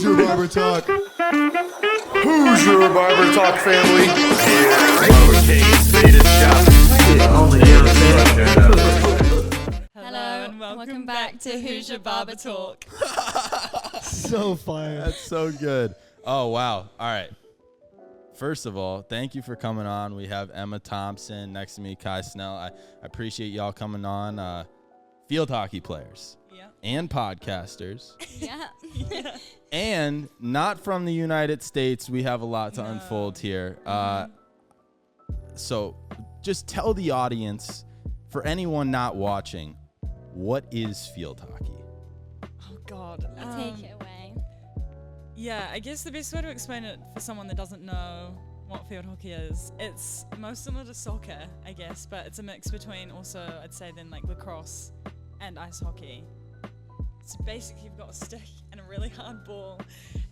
Hoosier Barber Talk. Hoosier Barber Talk family. Barber Kaine's faded shop. Hello and welcome back to Hoosier Barber Talk. So fire. That's so good. Oh, wow. All right. First of all, thank you for coming on. We have Emma Thompson next to me, Kai Snell. I appreciate y'all coming on. Field hockey players. And podcasters. Yeah. And not from the United States. We have a lot to unfold here. So just tell the audience, for anyone not watching, what is field hockey? Oh, God. Take it away. Yeah, I guess the best way to explain it for someone that doesn't know what field hockey is, it's most similar to soccer, I guess, but it's a mix between also, I'd say, then like lacrosse and ice hockey. So basically, you've got a stick and a really hard ball,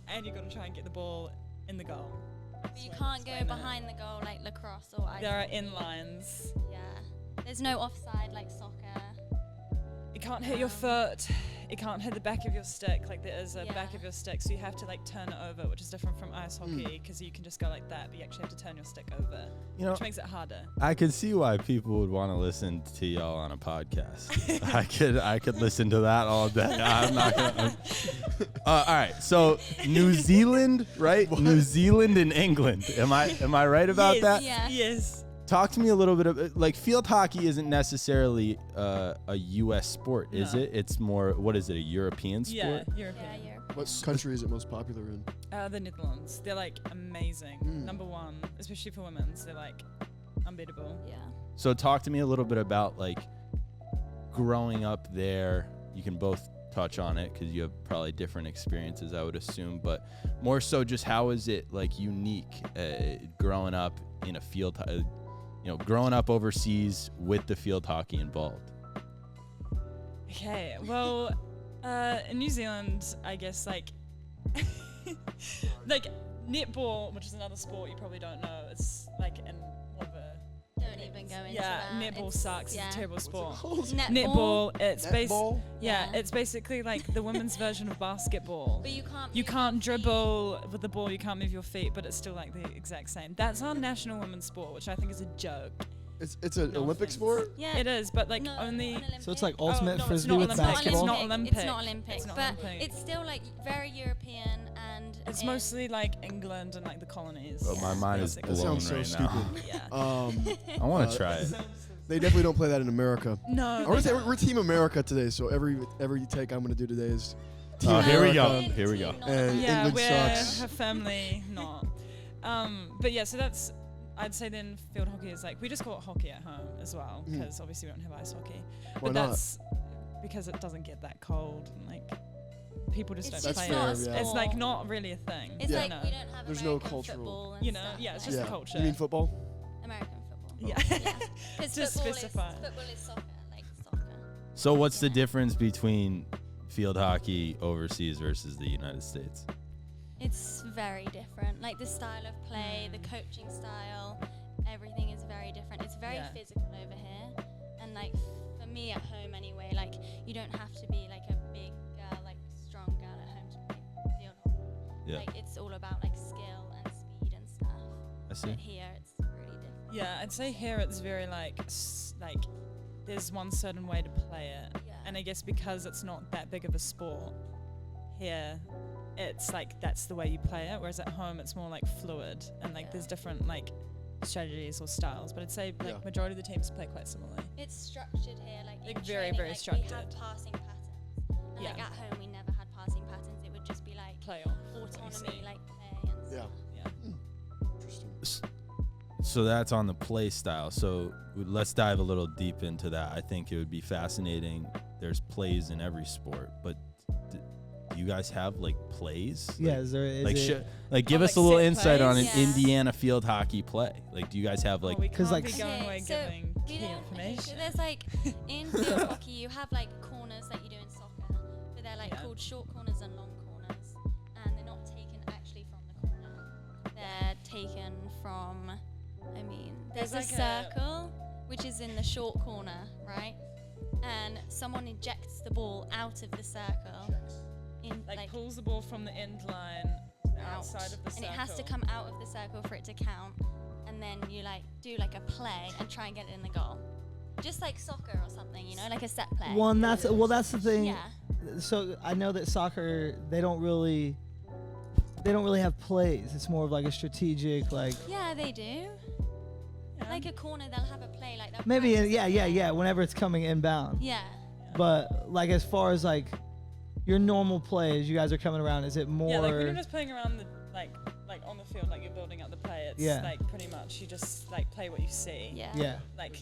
and you've got to try and get the ball in the goal. But you can't go behind the goal like lacrosse or ice. There are in-lines. Yeah. There's no offside like soccer. It can't hit your foot. It can't hit the back of your stick like there is a back of your stick. So you have to like turn it over, which is different from ice hockey because you can just go like that, but you actually have to turn your stick over, which makes it harder. I could see why people would want to listen to y'all on a podcast. I could listen to that all day. I'm not gonna. All right, so New Zealand, right? What? New Zealand and England. Am I right about that? Yeah. Yes. Talk to me a little bit of like field hockey isn't necessarily a U.S. sport, is it? It's more, what is it, a European sport? Yeah, European. Yeah, Europe. What country is it most popular in? The Netherlands. They're like amazing. Number one, especially for women's. They're like unbeatable. Yeah. So talk to me a little bit about like growing up there. You can both touch on it because you have probably different experiences, I would assume, but more so just how is it like unique growing up in a field, growing up overseas with the field hockey involved? Okay, well, in New Zealand, I guess like like netball, which is another sport you probably don't know. It's like in whatever. Don't even go into that. Netball sucks. It's a terrible sport. Netball. It's Netball? it's basically like the women's version of basketball. But you can't. You can't dribble with the ball, you can't move your feet, but it's still like the exact same. That's our national women's sport, which I think is a joke. It's an No Olympic offense. sport? Yeah. It is, but like No, only. un-Olympic. So it's like ultimate no, it's frisbee not with Olympic. basketball? It's not Olympic. It's not Olympic. It's not but Olympic. it's still like very European and. It's mostly like England and like the colonies. Oh, my mind is basically. blown That sounds so right now. stupid. Yeah. I want to try it. They definitely don't play that in America. No. We're Team America today, so every take I'm going to do today is Team Oh, here we go. America. Here we go. And Yeah, England we're sucks. her family not. But yeah, so that's. I'd say then field hockey is like we just call it hockey at home as well because obviously we don't have ice hockey. Why But not? that's because it doesn't get that cold and like people just It's don't just play not it. a yeah. It's like sport. not really a thing. It's Yeah. like No. we don't have There's no American cultural- football and You know, stuff yeah, it's like just Yeah. the culture. You mean football? American football. Yeah. Yeah. Because Just football specify. is soccer, like soccer. So what's the difference between field hockey overseas versus the United States? It's very different. Like the style of play, the coaching style, everything is very different. It's very physical over here. And like for me at home anyway, like you don't have to be like a big girl, like strong girl at home to play field hockey. Yeah, Like it's all about like skill and speed and stuff. I see. But here it's really different. Yeah, I'd say here it's very like there's one certain way to play it. Yeah. And I guess because it's not that big of a sport here, it's like that's the way you play it. Whereas at home it's more like fluid and like there's different like strategies or styles. But I'd say like majority of the teams play quite similarly. It's structured here, like in very, training, very like structured. We have passing patterns. And like Yeah. at home we never had passing patterns. It would just be like Play off. autonomy, like play and Yeah. stuff. Yeah. Interesting. So that's on the play style. So let's dive a little deep into that. I think it would be fascinating. There's plays in every sport, but do you guys have like plays? Yeah, is there Give Oh, us like a little set insight on an plays? Yeah. Indiana field hockey play. Like, do you guys have like? we 'cause, can't like, be going away so giving we key don't. information. So there's like in field hockey you have like corners like you do in soccer, but they're like called short corners and long corners, and they're not taken actually from the corner. They're taken from. I mean, there's There's a like a- circle which is in the short corner, right? And someone ejects the ball out of the circle in Like pulls the ball from the end line outside of the circle. and it has to come out of the circle for it to count, and then you like do like a play and try and get it in the goal, just like soccer or something, you know, like a set play. That's the thing. Yeah. So I know that soccer they don't really have plays. It's more of like a strategic like. Yeah, they do. Yeah. Like a corner, they'll have a play like that. Maybe yeah. Whenever it's coming inbound. Yeah. But like as far as like your normal plays, you guys are coming around. Is it more? Yeah, like when you're just playing around the like on the field, like you're building up the play. It's like pretty much you just like play what you see. Yeah. Yeah. Like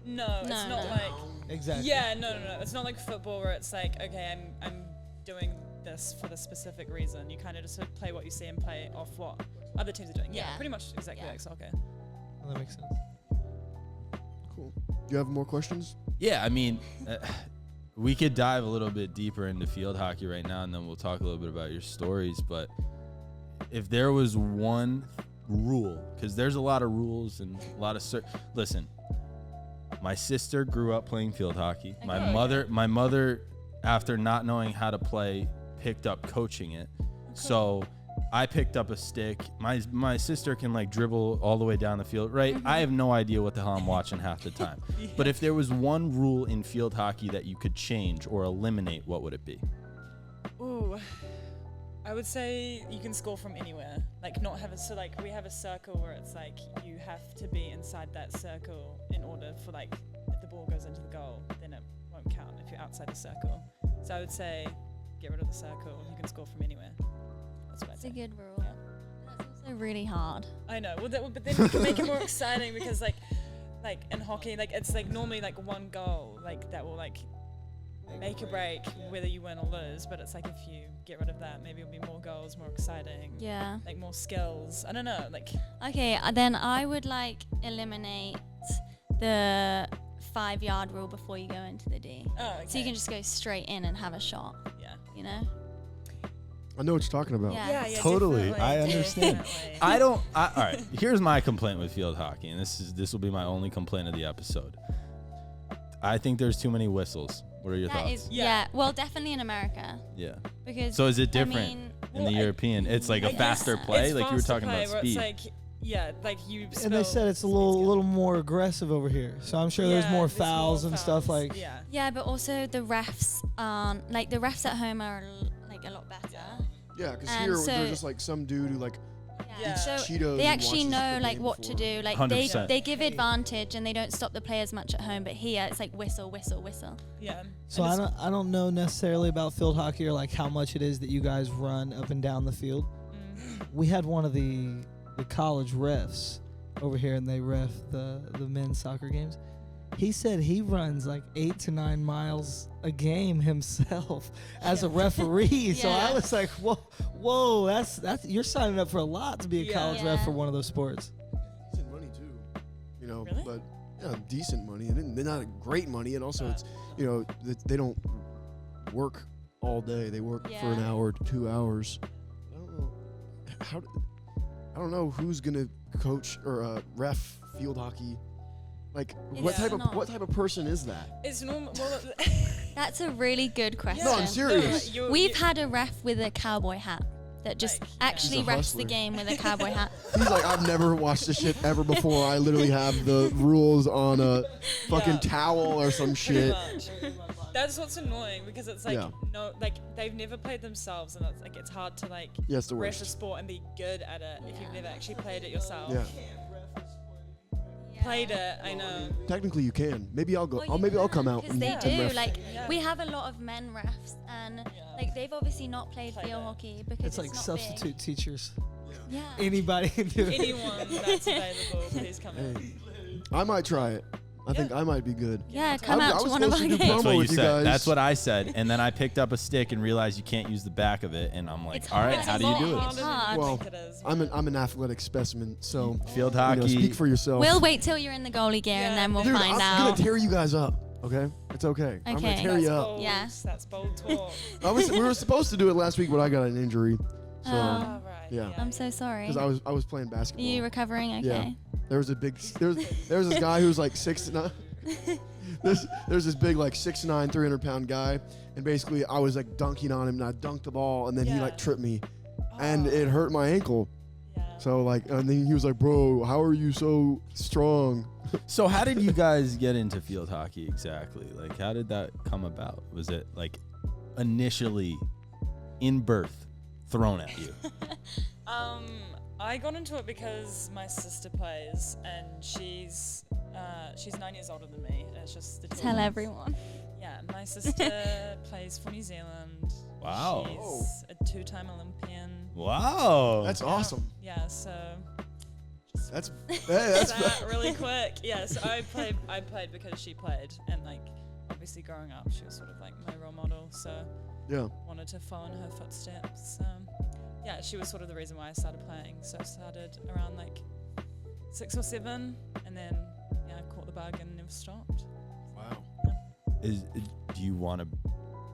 no, it's not like Exactly. Yeah, no. It's not like football where it's like, okay, I'm doing this for the specific reason. You kind of just play what you see and play off what other teams are doing. Yeah, Yeah. pretty much exactly Yeah. like soccer. Well, that makes sense. Cool. Do you have more questions? Yeah, I mean, we could dive a little bit deeper into field hockey right now, and then we'll talk a little bit about your stories. But if there was one rule, because there's a lot of rules and a lot of listen, my sister grew up playing field hockey. Okay. My mother, after not knowing how to play, picked up coaching it. So I picked up a stick. My sister can like dribble all the way down the field, right? I have no idea what the hell I'm watching half the time. But if there was one rule in field hockey that you could change or eliminate, what would it be? Ooh, I would say you can score from anywhere. Like not have we have a circle where it's like you have to be inside that circle in order for like if the ball goes into the goal, then it won't count if you're outside the circle. So I would say get rid of the circle. You can score from anywhere. That's what I'd It's say. a good rule. That's also really hard. I know. Well, but then we can make it more exciting because like in hockey, like it's like normally like one goal, like that will like make or break whether you win or lose. But it's like if you get rid of that, maybe it'll be more goals, more exciting. Yeah. Like more skills. I don't know. Like Okay, then I would like eliminate the 5-yard rule before you go into the D. oh, okay. So you can just go straight in and have a shot, yeah. you know? I know what you're talking about. Yeah. Totally, definitely, I understand. definitely. All right, here's my complaint with field hockey, and this will be my only complaint of the episode. I think there's too many whistles. What are your That thoughts? is, Yeah. yeah. Well, definitely in America. Yeah. Because So is it I different mean, in the European? It's like a I guess faster play, it's like you were faster talking play about where speed. It's like, yeah, like you. And they spell said it's a speed's little good. more aggressive over here. So I'm sure there's Yeah, more fouls and stuff fouls. like. Yeah. yeah, but also the refs aren't, like the refs at home are like a lot better. Yeah, because And here so- there's just like some dude who like Yeah. eats So Cheetos. they and actually watches know the like game what to before. do. Like 100%. they give advantage and they don't stop the players much at home. But here it's like whistle, whistle, whistle. Yeah. So And I don't know necessarily about field hockey or like how much it is that you guys run up and down the field. We had one of the college refs over here, and they ref the men's soccer games. He said he runs like 8 to 9 miles a game himself as a referee. So I Yeah. was like, whoa, that's you're signing up for a lot to be a Yeah. college ref Yeah. for one of those sports. Decent money too, you know. Really? But yeah, decent money, and they're not great money, and also it's you know they don't work all day. They work for an Yeah. hour to 2 hours. I don't know I don't know who's gonna coach or ref field hockey. Like what Yeah. type of person is that? It's normal. Well, That's a really good question. No, I'm serious. We've had a ref with a cowboy hat that just Like, yeah. actually He's a refs hustler. the game with a cowboy hat. He's like, I've never watched this shit ever before. I literally have the rules on a fucking Yeah. towel or some Pretty shit. much. That's what's annoying because it's like Yeah. no, like they've never played themselves, and it's like it's hard to like Yeah, it's the ref a worst. sport and be good at it if you've Yeah. never actually played it yourself. Yeah. Played it, I know. Technically, you can. Maybe I'll go. Well, Maybe I'll come out. because and, they and do. ref. Like Yeah. we have a lot of men refs, and like they've obviously not played Played field it. hockey because It's like not substitute teachers. Big. Yeah. Anybody can do it. Anyone that's available, please come in. Hey, I might try it. I think I might be good. Yeah, come I out to was one of our supposed to do games. That's promo what you with you said. guys. That's what I said. And then I picked up a stick and realized you can't use the back of it. And I'm like, It's all right, hard. how It's do you a do lot it? harder. hard. Well, think it is. I'm an athletic specimen, so Field you know, hockey. speak for yourself. We'll wait till you're in the goalie gear Yeah, and then we'll Dude, find I'm out. gonna tear you guys up. Okay, it's okay. I'm gonna Okay. tear That's you up. bold. Yeah. That's bold talk. We were supposed to do it last week, but I got an injury. So, Oh. Oh, right. Yeah. I'm so sorry. because I was playing Are basketball. you recovering? Okay. Yeah. There was a big. There was this guy who was like 6'9". there's this big like 6'9", 300-pound guy, and basically I was like dunking on him, and I dunked the ball, and then he like tripped me, and it hurt my ankle. Yeah. So like, and then he was like, "Bro, how are you so strong?" So how did you guys get into field hockey exactly? Like, how did that come about? Was it like initially in birth thrown at you? I got into it because my sister plays, and she's 9 years older than me. It's just the two Tell of us. everyone. Yeah, my sister plays for New Zealand. Wow. She's a 2-time Olympian. Wow. That's awesome. Yeah, so That's that's that really quick. Yeah, so I played because she played, and like obviously growing up, she was sort of like my role model. So yeah. wanted to follow in her footsteps. Yeah, she was sort of the reason why I started playing. So I started around like 6 or 7, and then I caught the bug and never stopped. Wow. Do you want to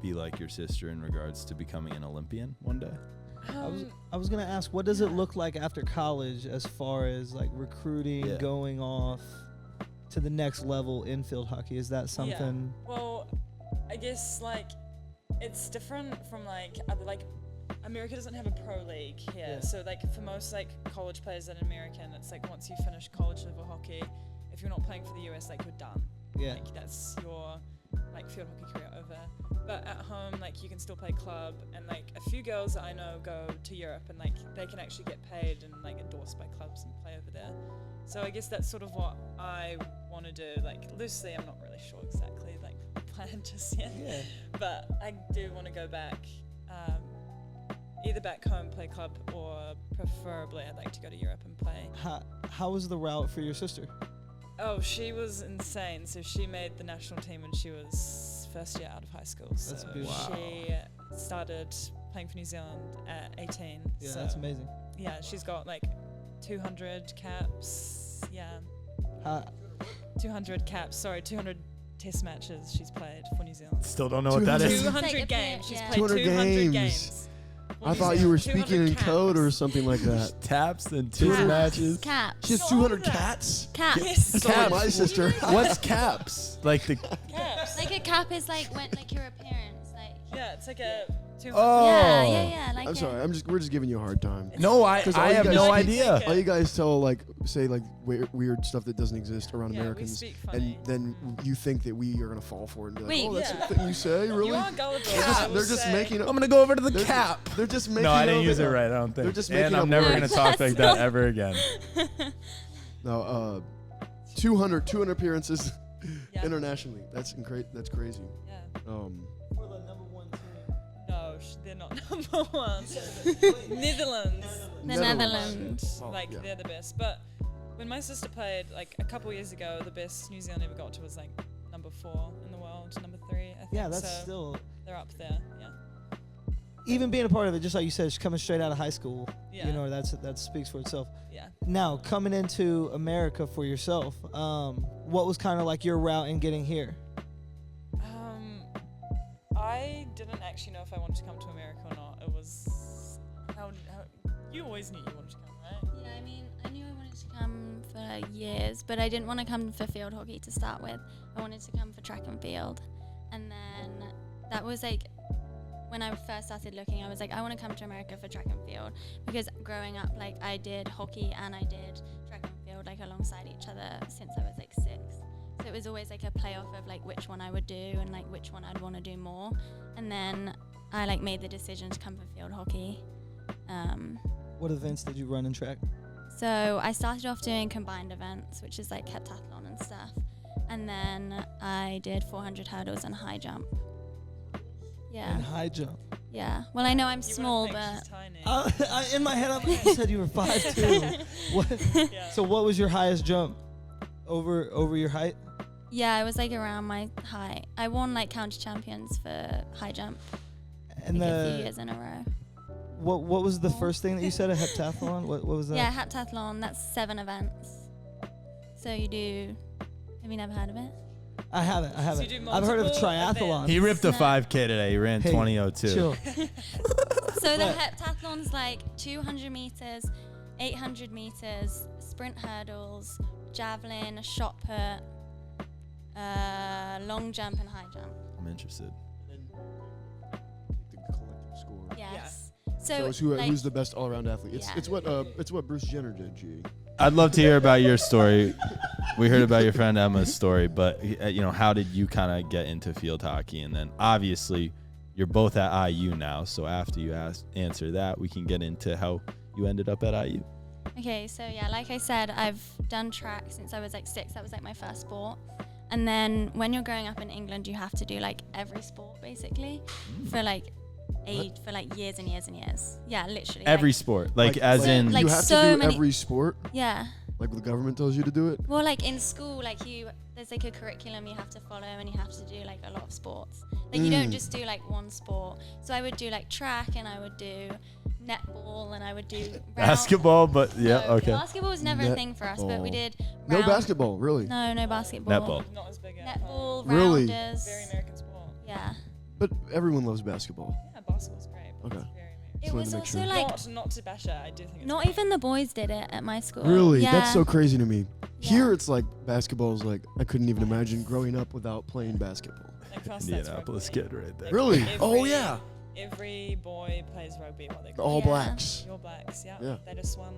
be like your sister in regards to becoming an Olympian one day? I was gonna ask, what does it look like after college as far as like recruiting, going off to the next level in field hockey? Is that something? Yeah. Well, I guess like it's different from like other like America doesn't have a pro league here. Yeah. So like for most like college players in American, it's like once you finish college level hockey, if you're not playing for the US, like you're done. Yeah. Like that's your like field hockey career over. But at home, like you can still play club, and like a few girls that I know go to Europe, and like they can actually get paid and like endorsed by clubs and play over there. So I guess that's sort of what I want to do. Like loosely, I'm not really sure exactly like plan just yet. Yeah. But I do want to go back, either back home, play club, or preferably I'd like to go to Europe and play. How was the route for your sister? Oh, she was insane. So she made the national team when she was first year out of high school. So That's beautiful. she started playing for New Zealand at 18. Yeah, so that's amazing. yeah, she's got like 200 caps. Yeah, 200 caps. Sorry, 200 test matches she's played for New Zealand. Still don't know what that 200. is. 200 Like a games. She's yeah. played 200 200 games. For I New thought you were Zealand. speaking in 200 code or caps. something like that. Taps and two Caps. matches. Caps. She has Not all 200 of that. cats. Caps. Yes. That's not like my Caps. sister. What's caps? Like the Caps. Like a cap is like when like your appearance, like. Yeah, it's like a 200. Oh. Yeah. Like I'm sorry. We're just giving you a hard time. No, I 'Cause all I you have guys no speak- idea. All you guys say like weird stuff that doesn't exist around Yeah, we Americans, speak and funny. then you think that we are gonna fall for it and be like, Wait, oh, that's yeah. the thing you say, really? You are gullible. They're just making up. I'm gonna go over to the They're cap. They're just making. No, I didn't up- use it right. I don't think. They're just and making I'm up never words. gonna talk like that ever again. No, 200 appearances Yeah. internationally. That's crazy. Yeah. For the number one team. No, they're not number one. Netherlands. The Netherlands. Oh, Like yeah. they're the best. But when my sister played, like a couple years ago, the best New Zealand ever got to was like number 4 in the world, number 3, I think. Yeah, that's so still, they're up there. Yeah. even being a part of it, just like you said, she's coming straight out of high school. Yeah. You know, that speaks for itself. Yeah. Now, coming into America for yourself, what was kind of like your route in getting here? I didn't actually know if I wanted to come to America or not. It was how you always knew you wanted to come, right? Yeah, I mean, I knew I wanted to come for years, but I didn't want to come for field hockey to start with. I wanted to come for track and field. And then that was like, when I first started looking, I was like, I want to come to America for track and field. Because growing up, like, I did hockey and I did track and field, like, alongside each other since I was, like, 6. So it was always, like, a playoff of, like, which one I would do and, like, which one I'd want to do more. And then I, like, made the decision to come for field hockey. What events did you run in track? So I started off doing combined events, which is like heptathlon and stuff. And then I did 400 hurdles and high jump. Yeah. And high jump. Yeah. Well, I know I'm You small, wouldn't think but she's tiny. In my head, you said you were 5'2". What? Yeah. So what was your highest jump? Over your height? yeah, it was like around my height. I won like county champions for high jump And like a few years in a row. what was the first thing that you said? A heptathlon? What was that? Yeah, heptathlon, that's 7 events. So you do, have you never heard of it? I haven't. you do I've heard of multiple triathlon. He ripped a No. 5K today. He ran Hey, 20:02. Chill. So the What? heptathlon's like 200 meters, 800 meters, sprint hurdles, javelin, shot put, long jump and high jump. I'm interested. And then take the collective score. Yes. So it's who's the best all-around athlete. It's what Bruce Jenner did, G. I'd love to hear about your story. We heard about your friend Emma's story, but how did you kind of get into field hockey? And then obviously you're both at IU now, so after you answer that, we can get into how you ended up at IU. Okay, so yeah, like I said, I've done track since I was like 6. That was like my first sport. And then when you're growing up in England, you have to do like every sport basically for like years and years and years. Yeah, literally. Every sport, like you have so to do many, every sport. Yeah. Like the government tells you to do it. Well, like in school, like there's like a curriculum you have to follow, and you have to do like a lot of sports. Like you don't just do like one sport. So I would do like track, and I would do netball, and I would do basketball. But yeah, no, okay. Basketball was never a thing for us, but we did. No basketball, really. No basketball. Netball. Not as big. Netball, Really? rounders. Very American sport. Yeah. But everyone loves basketball. Yeah, basketball's great. But Okay. It's very American. It Just wanted was to make also sure. like Not to bash it, I do think it's not great. even the boys did it at my school. Really? Yeah. That's so crazy to me. Yeah. Here it's like basketball is like I couldn't even imagine growing up without playing basketball. Like for us, that's Indianapolis rugby. kid right there. Really? Every- Oh yeah. Every boy plays rugby while they The grow All up. Yeah. Blacks. Your Blacks, yeah. Yeah. They just won.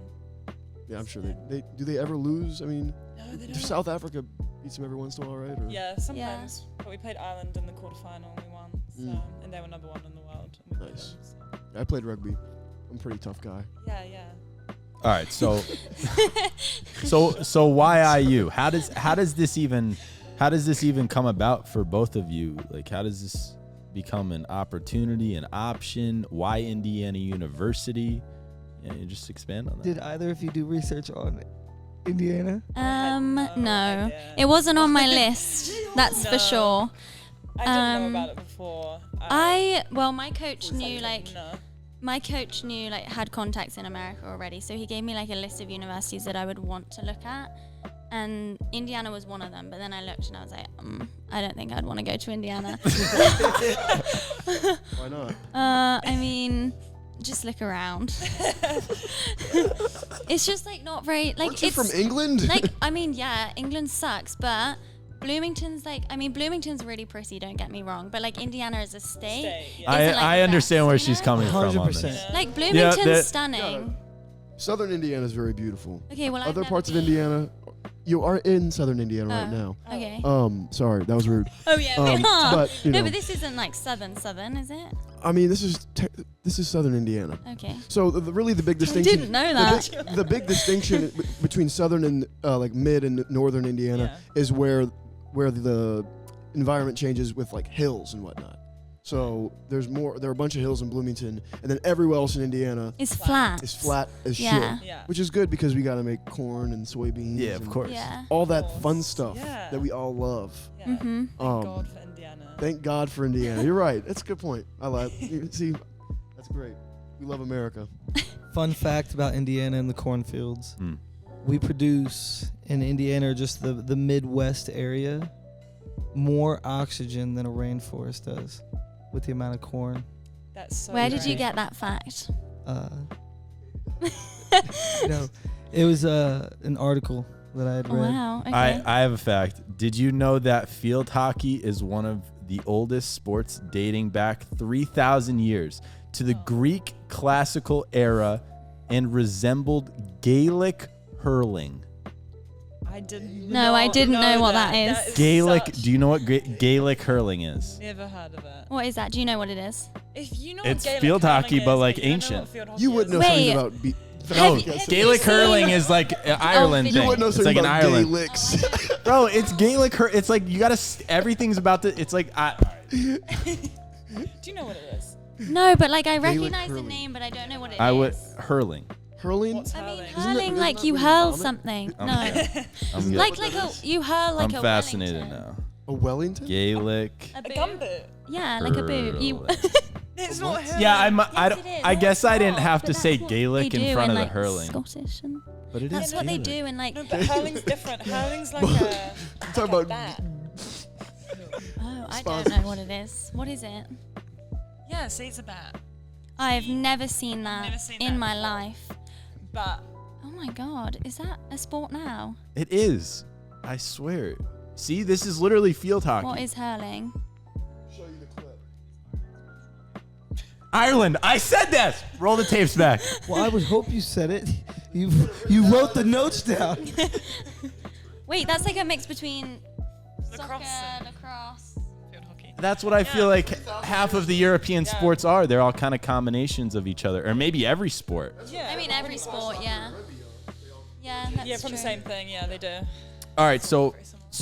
Yeah, I'm sure they do they ever lose? I mean, No, they don't. South Africa beats them every once in a while, right? Or? Yeah, sometimes. But we played Ireland in the quarterfinal and we won. So, and they were number 1 in the world. And we beat Nice. them, so. I played rugby. I'm a pretty tough guy. Yeah, yeah. All right, so why IU? How does this even come about for both of you? Like, how does this become an opportunity, an option? Why Indiana University? Yeah, you just expand on that. Did either of you do research on Indiana? no No. idea. It wasn't on my list. That's No. for sure. I didn't know Um, about it before. My coach knew like No. had contacts in America already, so he gave me like a list of universities that I would want to look at, and Indiana was one of them. But then I looked and I was like, I don't think I'd want to go to Indiana. Why not? I mean, just look around. It's just like not very like. Aren't you It's from England? like I mean, yeah, England sucks, but Bloomington's like Bloomington's really pretty. Don't get me wrong, but like Indiana as a state. Yeah. isn't, like, I the understand best, where you she's know? coming from on 100%. this. Like Bloomington's that- stunning. Southern Indiana is very beautiful. Okay, well I've Other never parts of been. Indiana, you are in Southern Indiana right now. Okay. Sorry, that was rude. Oh yeah, Um, we are. but, you no, know. but this isn't like southern, is it? I mean, this is Southern Indiana. Okay. So really the big I distinction. didn't know that. The big distinction between Southern and like Mid and Northern Indiana is where the environment changes with like hills and whatnot. So there are a bunch of hills in Bloomington, and then everywhere else in Indiana It's flat. is flat as Yeah. shit, Yeah. which is good because we gotta make corn and soybeans. Yeah, of and course. Yeah. all that course. fun stuff Yeah. that we all love. Yeah. Mhm. Thank Um, God for Indiana. Thank God for Indiana. You're right. That's a good point. I like. See, that's great. We love America. Fun fact about Indiana and the cornfields. Hmm. We produce in Indiana, or just the Midwest area, more oxygen than a rainforest does with the amount of corn. That's so Where did you great. get that fact? It was an article that I had Oh, read. wow. Okay. I have a fact. Did you know that field hockey is one of the oldest sports dating back 3,000 years to the Greek classical era and resembled Gaelic hurling? I didn't. No, I didn't know what that is. That Gaelic, such- do you know what Gaelic hurling is? Never heard of it. What is that? Do you know what it is? If you know It's what Gaelic field hurling hockey, is, but, like, you don't know ancient. what field hockey You wouldn't know is. Wait. something about. No, Have you Gaelic seen- hurling is like Ireland You thing. You wouldn't know It's something like in about Ireland. Gaelics. Bro, it's Gaelic. It's like you gotta. Everything's about the. It's like. Do you know what it is? No, but like I Gaelic recognize the hurling. name, but I don't know what it is. I would hurling. Hurling. What's I mean, hurling? hurling that- like isn't you that hurl vomit? something. I'm- No, I'm, like you hurl like I'm a fascinated Wellington. now. A Wellington. Gaelic. A A boot. gumboot. Yeah, like a boot. You. Hurling. It's not hurling. Yeah, I Yes, it is. I guess I didn't Oh, have but to that's say what Gaelic they in do front of the like, hurling. Scottish and But it that's is what they Gaelic. do in like. No, but hurling's different. Hurling's like a. I'm talking like a about. bat. Oh, I Sponsors. don't know what it is. What is it? Yeah, see, it's a bat. I've never seen that Never seen in that my before. life. But Oh my god, is that a sport now? It is. I swear. See, this is literally field hockey. What is hurling? Show you the clip. Ireland. I said that. Roll the tapes back. Well, I would hope you said it. You wrote the notes down. Wait, that's like a mix between Lacrosse soccer, and- lacrosse. Field hockey. That's what I feel like half of the European sports are. They're all kind of combinations of each other, or maybe every sport. Yeah. I mean, every sport, yeah. Yeah, that's yeah, from true. the same thing. Yeah, they do. All right, so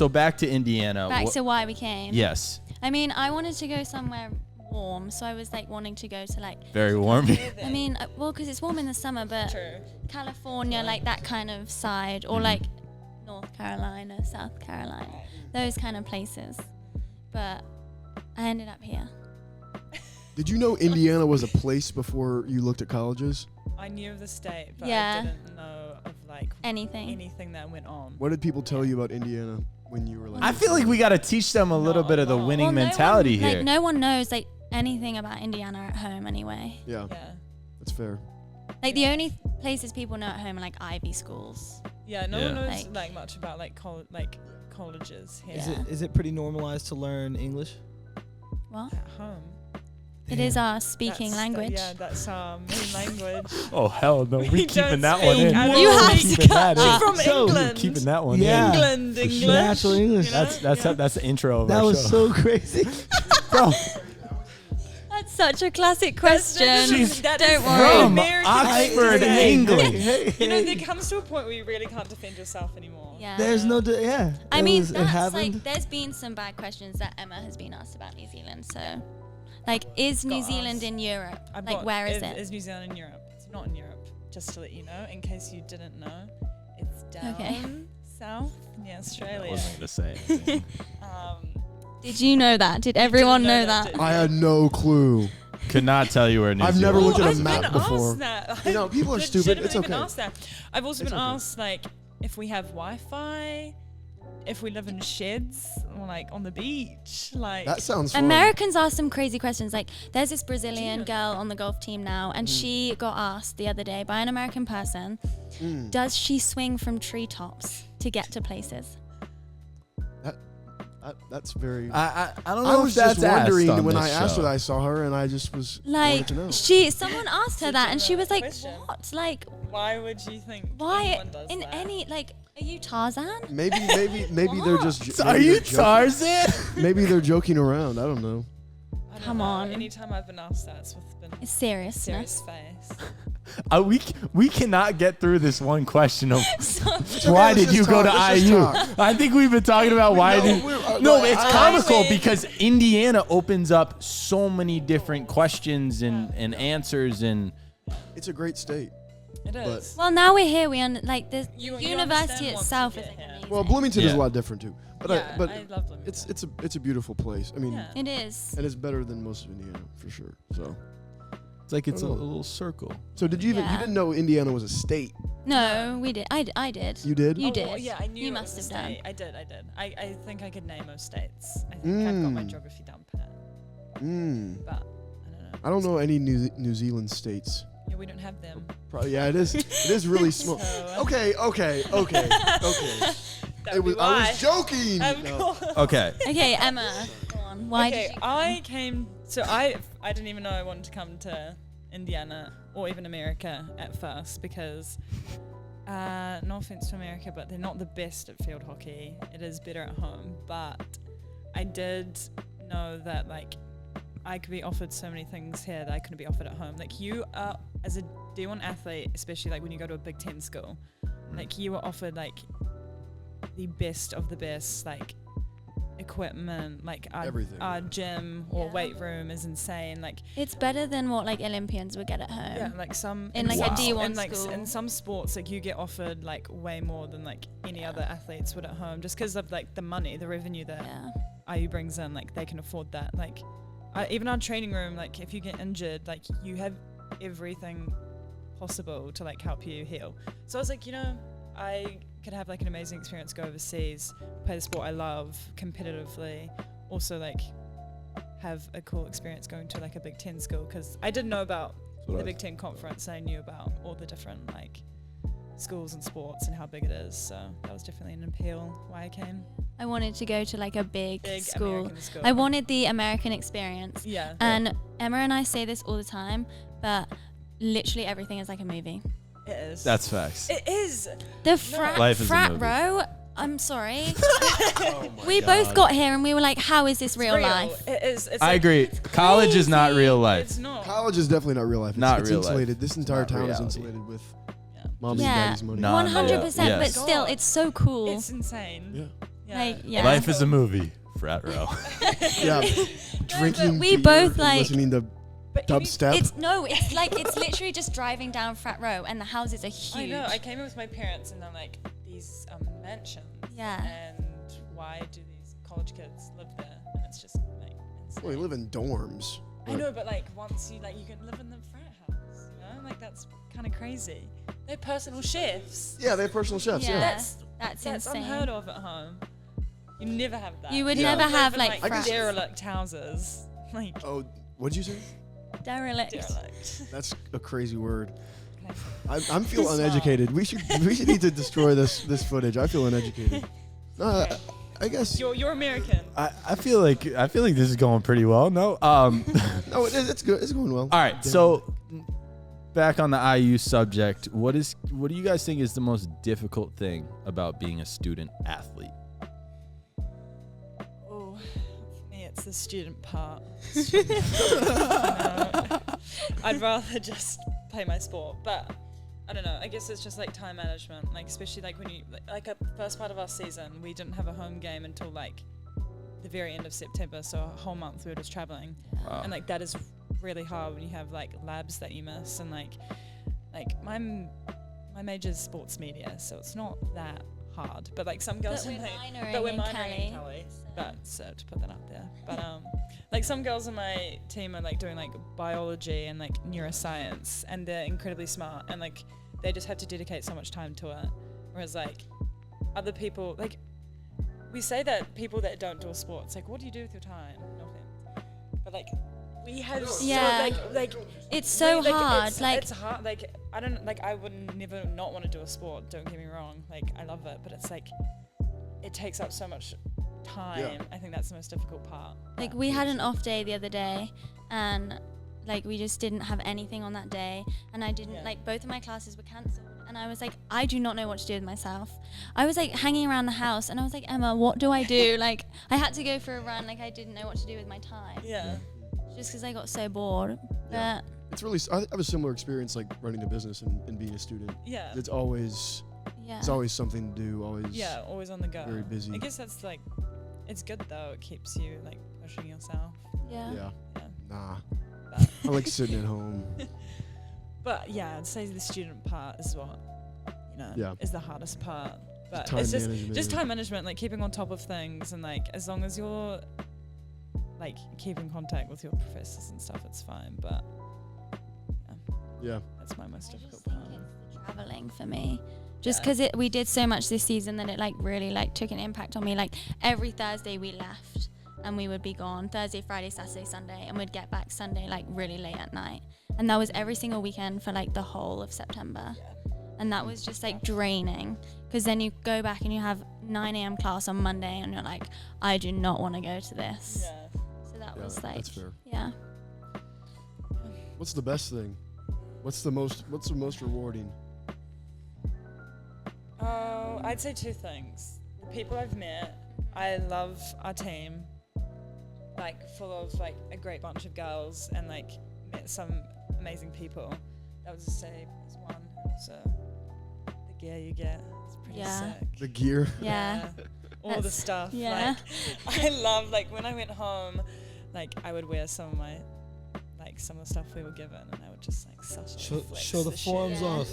back to Indiana. Back to why we came. Yes, I mean, I wanted to go somewhere warm, so I was like wanting to go to like. very warm. I mean, well, because it's warm in the summer, but True. California, like that kind of side, or like North Carolina, South Carolina, those kind of places. But I ended up here. Did you know Indiana was a place before you looked at colleges? I knew of the state, but Yeah. I didn't know of like Anything. that went on. What did people tell you about Indiana when you were like? I feel like we got to teach them a little bit of the winning Well, mentality no one, here. Like no one knows like anything about Indiana at home anyway. Yeah, Yeah. that's fair. Like the only places people know at home are like Ivy schools. Yeah. No Yeah. one knows Like- like much about like colleges here Is Yeah. it pretty normalized to learn English? What? at home. It is our speaking That's- language. Yeah, that's our main language. Oh hell no, We don't that one speak in. at You all. have to Keeping cut that in. that. From So- England. Keeping that one Yeah. in. England, English. Natural English. you know? That's the intro of That our was show. so crazy. Bro, That's such a classic question. She's that Don't is worry. from American Oxford, Hey, England. You know, there comes to a point where you really can't defend yourself anymore. Yeah. There's no, yeah. I It mean, was- it that's happened. like there's been some bad questions that Emma has been asked about New Zealand. So, like, is New Got Zealand asked. in Europe? I've Like, got- where is it? Is New Zealand in Europe? It's not in Europe. Just to let you know, in case you didn't know, it's down Okay. south near Australia. Wasn't the same. Did you know that? Did everyone know that? did I had no clue. Could not tell you where New I've Zealand never looked at a I've map been before. asked that. You know, people are I've stupid. It's legitimately been okay. asked that. I've also It's been okay. asked like if we have Wi-Fi, if we live in sheds, or like on the beach, like. That sounds fun. Americans ask some crazy questions. Like, there's this Brazilian girl on the golf team now, and she got asked the other day by an American person, does she swing from treetops to get to places? That's very. I don't know I if was that's just wondering asked on when this I asked show. her, I saw her, and I just was Like, wanted to know. someone asked her that, and she was like, Question. what? Like, Why would you think? why anyone does in that? any, like, are you Tarzan? Maybe they're just. Are maybe you they're joking. Tarzan? Maybe they're joking around. I don't know. I don't Come know. on. Anytime I've been asked that, it's with been It's serious seriousness. face. We cannot get through this one question of So- why let's did you just go talk, to let's just IU? talk. I think we've been talking about why did. No, it's I- comical I- because Indiana opens up so many different questions and answers and. It's a great state. It is. well, now we're here. We like the You university understand once itself you is get like here. amazing. Well, Bloomington is Yeah. a lot different too. But yeah, but I love them. it's a beautiful place. I mean, Yeah. It is. and it's better than most of Indiana for sure. So It's like it's a I don't know. little circle. did you even you Yeah. didn't know Indiana was a state? No, we did. I did. You did? You Oh, did. well, yeah, I knew You it must was have a done. state. I did. I think I could name most states. I think I've got my Mm. geography down pat, Mm. but I don't know. I don't know any New Zealand states. Yeah, we don't have them. Probably, yeah, it is. It is really small. So, Okay. that'd be I why. was joking. Of No. course. Okay. Okay, Emma, go on. Why Okay, did you? I came. So I didn't even know I wanted to come to Indiana or even America at first because. No offense to America, but they're not the best at field hockey. It is better at home, but I did know that like I could be offered so many things here that I couldn't be offered at home. Like you are as a D1 athlete, especially like when you go to a Big Ten school, like you are offered like the best of the best, like equipment, like Everything. our gym or Yeah. weight room is insane. Like It's better than what like Olympians would get at home. yeah, like some In, like, a D1 in, like, school. in some sports, like you get offered like way more than like any other athletes would at home, just because of like the money, the revenue that Yeah. IU brings in. Like they can afford that. Like even our training room, like if you get injured, like you have everything possible to like help you heal. So I was like, you know, I could have like an amazing experience, go overseas, play the sport I love competitively, also like have a cool experience going to like a Big Ten school, because I didn't know about the Big Ten conference. I knew about all the different like schools and sports and how big it is, so that was definitely an appeal why I came. I wanted to go to like a big school. American school. I wanted the American experience. Yeah. And Emma and I say this all the time, but literally everything is like a movie. It is. That's facts. It is. The Life is a frat movie. row, I'm sorry. We both got here and we were like, how is this real life? It is. It's I like agree. College is not crazy. real life. It's not. College is definitely not real life. Not it's real life. insulated. This entire Not town is reality. insulated with Yeah. mom's and Yeah, daddy's money. No. 100%, Yes. but still, it's so cool. It's insane. Yeah. Yeah. Like, yeah. Life is a movie. Frat row. Yeah. Drinking we beer both, and like- listening to But you need- dubstep. It's literally just driving down Frat Row and the houses are huge. I know. I came in with my parents and I'm like, these are mansions. Yeah. And why do these college kids live there? And it's just like insane. Well, you live in dorms. I know, but like once you can live in the frat house, you know? Like that's kind of crazy. They're personal chefs. Yeah, they have personal chefs. Yeah. That's That's insane. unheard of at home. You never have that. You would Yeah. never You have live in, like I guess- frats. derelict houses. Like Oh, what'd you say? Derelict. derelict. That's a crazy word. Okay. I feel Smart. uneducated. We should need to destroy this footage. I feel uneducated. No, I guess. You're American. I feel like this is going pretty well. No. No, it's good. It's going well. All right. So back on the IU subject, what do you guys think is the most difficult thing about being a student athlete? Oh, for me, it's the student part. I know. I'd rather just play my sport, but I don't know. I guess it's just like time management, like especially like when you like at the first part of our season, we didn't have a home game until like the very end of September, so a whole month we were just traveling, Wow. and like that is really hard when you have like labs that you miss, and like my major is sports media, so it's not that hard. But like some girls But in we're my minoring but we're in minoring Cali, in Cali. so- But so to put that out there. But like some girls on my team are like doing like biology and like neuroscience, and they're incredibly smart, and like they just have to dedicate so much time to it. Whereas like other people, like we say that people that don't do a sport, it's like, what do you do with your time? No offense. But like we have Yeah. so like It's so like, hard. It's, like it's hard. Like I don't like I would never not want to do a sport. Don't get me wrong. Like I love it, but it's like it takes up so much time. Yeah. I think that's the most difficult part. Like we had an off day the other day, and like we just didn't have anything on that day, and I didn't like both of my classes were cancelled, and I was like, I do not know what to do with myself. I was like hanging around the house, and I was like, Emma, what do I do? Like I had to go for a run. Like I didn't know what to do with my time, Yeah. just because I got so bored. Yeah. But It's really. I have a similar experience like running a business and being a student. Yeah. It's always yeah, it's always something to do. Always. Yeah. Always on the go. Very busy. I guess that's like, it's good though. It keeps you like pushing yourself. yeah. Yeah. Yeah. Nah. But, I like sitting at home. but yeah, I'd say the student part is what Yeah. is the hardest part. But Time it's management. just time management, like keeping on top of things, and like as long as you're like keeping contact with your professors and stuff, it's fine. But Yeah. that's my most I just difficult think part. it's the traveling for me. Just Yeah. because we did so much this season that it like really like took an impact on me. Like every Thursday we left and we would be gone Thursday, Friday, Saturday, Sunday, and we'd get back Sunday like really late at night. And that was every single weekend for like the whole of September. And that was just like draining, because then you go back and you have 9 a.m. class on Monday and you're like, I do not want to go to this. Yeah. So that Yeah, was like, that's fair. yeah. What's the best thing? What's the most rewarding? Oh, I'd say two things. The people I've met, I love our team, like full of like a great bunch of girls, and like met some amazing people. That would just say is one. So the gear you get is pretty Yeah. sick. The gear. Yeah. All the That's- stuff. yeah. Like I love like when I went home, like I would wear some of my like some of the stuff we were given, and I would just like Show the forms Yeah. off.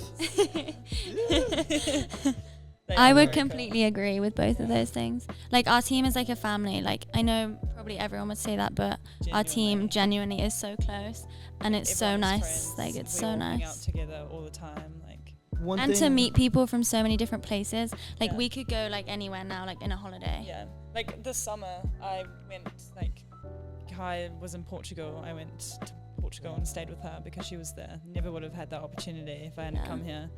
I would completely agree with both of those things. Like our team is like a family. Like I know probably everyone would say that, but our team genuinely is so close, and it's so nice. Like it's so Hang out nice. together all the time. Like One And to thing- meet people from so many different places. Like Yeah. we could go like anywhere now, like in a holiday. yeah, like this summer I went like Kai was in Portugal. I went to Portugal and stayed with her because she was there. Never would have had that opportunity if I hadn't Yeah. come here.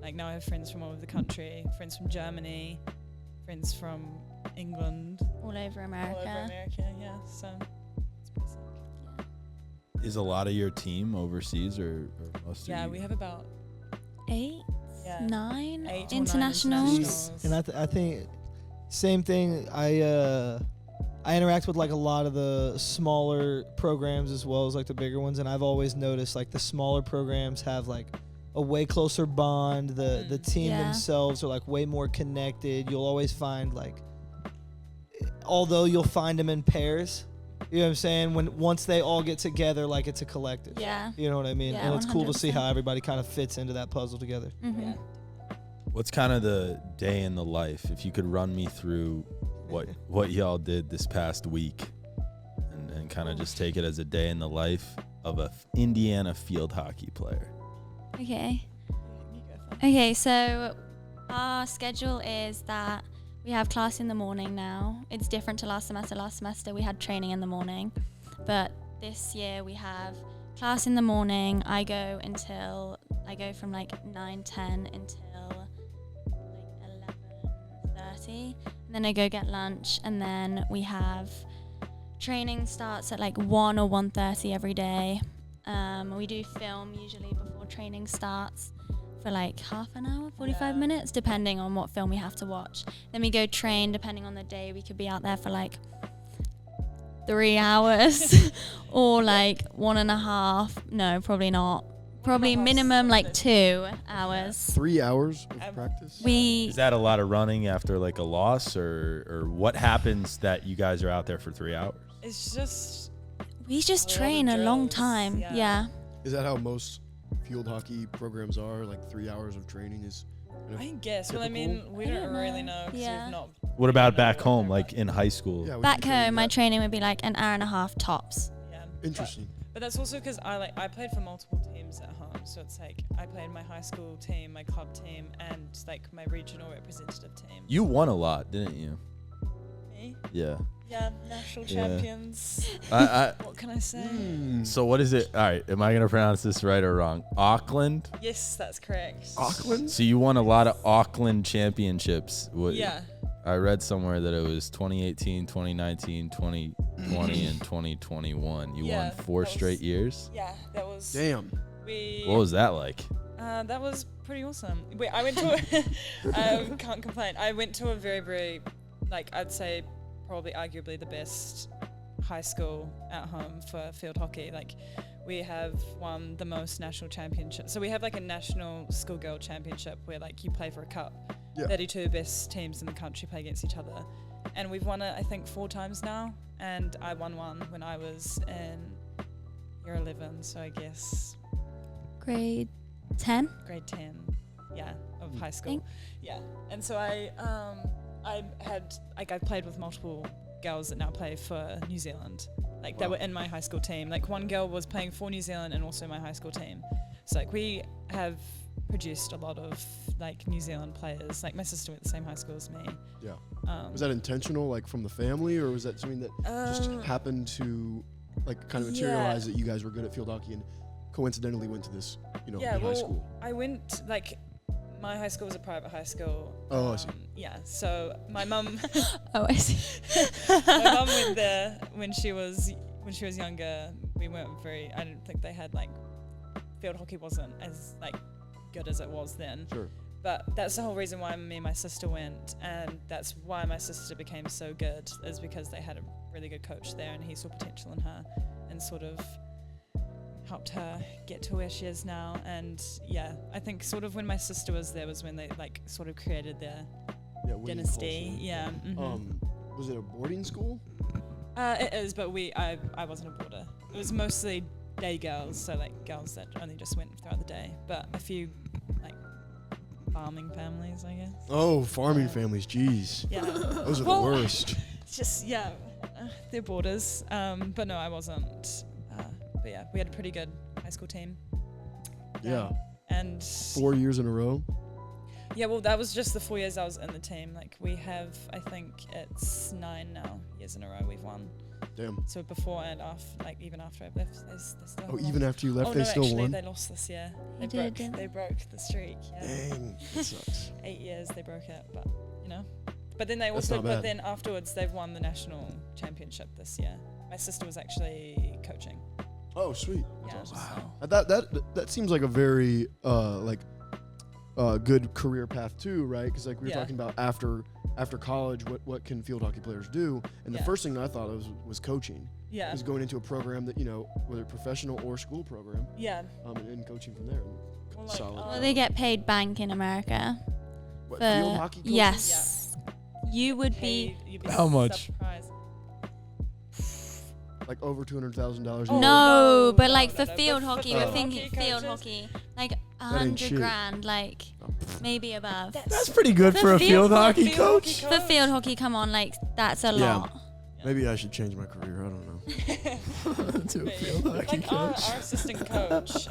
Like now I have friends from all over the country, friends from Germany, friends from England, all over all America. over America. Yeah, so it's pretty sick. Is a lot of your team overseas or most Yeah, of you? we have about 8, Yeah. 9 8 or 9 internationals. internationals. And I think same thing. I interact with like a lot of the smaller programs as well as like the bigger ones, and I've always noticed like the smaller programs have like a way closer bond. The team Yeah. themselves are like way more connected. You'll always find like, although you'll find them in pairs. You know what I'm saying? Once they all get together, like it's a collective. Yeah. You know what I mean? Yeah, And it's cool to see 100%. how everybody kind of fits into that puzzle together. Mm-hmm. Yeah. What's kind of the day in the life? If you could run me through what y'all did this past week, and kind of just take it as a day in the life of a Indiana field hockey player. Okay. You go first. Okay, so our schedule is that we have class in the morning now. It's different to last semester. Last semester we had training in the morning, but this year we have class in the morning. I go from like 9:10 until like 11:30, and then I go get lunch, and then we have training starts at like 1 or 1:30 every day. We do film usually before training starts for like half an hour, 45 minutes, depending on what film we have to watch. Then we go train, depending on the day. We could be out there for like 3 hours or like 1.5. No, probably not. Probably minimum like 2 hours. 3 hours of practice. Is that a lot of running after like a loss, or what happens that you guys are out there for 3 hours? It's just We just A lot of train a long drills, time. yeah. Yeah. Is that how most field hockey programs are? Like 3 hours of training is. kind of I guess. Well, I mean, typical? we I don't don't really know. know because Yeah. we've not. What about back No, home, no, like in high school? Yeah, we Back can train home, my that. training would be like an hour and a half tops. Yeah. Interesting. But that's also because I played for multiple teams at home, so it's like I played my high school team, my club team, and like my regional representative team. You won a lot, didn't you? Me? Yeah. Yeah, national Yeah. champions. I What can I say? So what is it? All right, am I gonna pronounce this right or wrong? Auckland. Yes, that's correct. Auckland? So you won a lot of Auckland championships. Yeah. I read somewhere that it was 2018, 2019, 2020, and 2021. You Yeah, won 4 that was- straight years. Yeah, that was. Damn. We. What was that like? That was pretty awesome. I went to. I can't complain. I went to a very, very, like I'd say, probably arguably the best high school at home for field hockey. Like, we have won the most national championships. So we have like a national schoolgirl championship where like you play for a cup. Yeah. 32 best teams in the country play against each other, and we've won it I think 4 times now. And I won one when I was in year 11. So I guess Grade 10. grade 10, yeah, of high school. Think- Yeah. And so I had like I've played with multiple girls that now play for New Zealand. Like they Wow. were in my high school team. Like one girl was playing for New Zealand and also my high school team. So like we have produced a lot of like New Zealand players. Like my sister went to the same high school as me. Yeah. Um, Was that intentional, like from the family, or was that something that just um, happened to, like, kind of yeah. materialize that you guys were good at field hockey and coincidentally went to this, yeah, high well, school? I went like my high school was a private high school. Oh, I see. Yeah, so my mum Oh, I see. my mum went there when she was younger. We weren't very. I don't think they had like field hockey wasn't as like good as it was then. Sure. But that's the whole reason why me and my sister went, and that's why my sister became so good, is because they had a really good coach there, and he saw potential in her, and sort of helped her get to where she is now. And yeah, I think sort of when my sister was there was when they like sort of created their Yeah, winning dynasty. culture. Yeah. Mhm. Was it a boarding school? It is, but I wasn't a boarder. It was mostly day girls, so like girls that only just went throughout the day, but a few like farming families, I guess. Oh, farming Yeah. families, jeez. Yeah. Those are Well, the worst. It's just they're boarders. But no, I wasn't. But yeah, we had a pretty good high school team. Yeah. And 4 years in a row. yeah, well, that was just the 4 years I was in the team. Like we have, I think it's 9 now years in a row we've won. Damn. So before and after, like even after I've left, they still Oh, haven't even lost. after you left, Oh they no, still actually, won. they lost this year. They did, didn't They broke the streak. Yeah. Dang, that sucks. 8 years they broke it, but you know, But then they That's also, not bad. but then afterwards they've won the national championship this year. My sister was actually coaching. Oh, sweet. Yeah. That's Wow. That seems like a very good career path too, right? Because like we were Yeah. talking about after college, what can field hockey players do? And the Yeah. first thing I thought of was coaching. Yeah. Was going into a program that whether professional or school program, Yeah. and coaching from there. Well, like, Solid. Well, they get paid bank in America. What, for- field hockey coaches? Yes. You would be. You'd be How much? surprised. Like over $200,000. Oh, no, but no, like no, for no, field but hockey, for we're field thinking hockey field coaches? hockey, like That ain't shit. $100,000, like maybe above. That's pretty good For for a field field hockey Field coach. hockey For field hockey, come on, like that's a Yeah. lot. Maybe I should change my career. I don't know. To a field hockey Like our coach. assistant coach,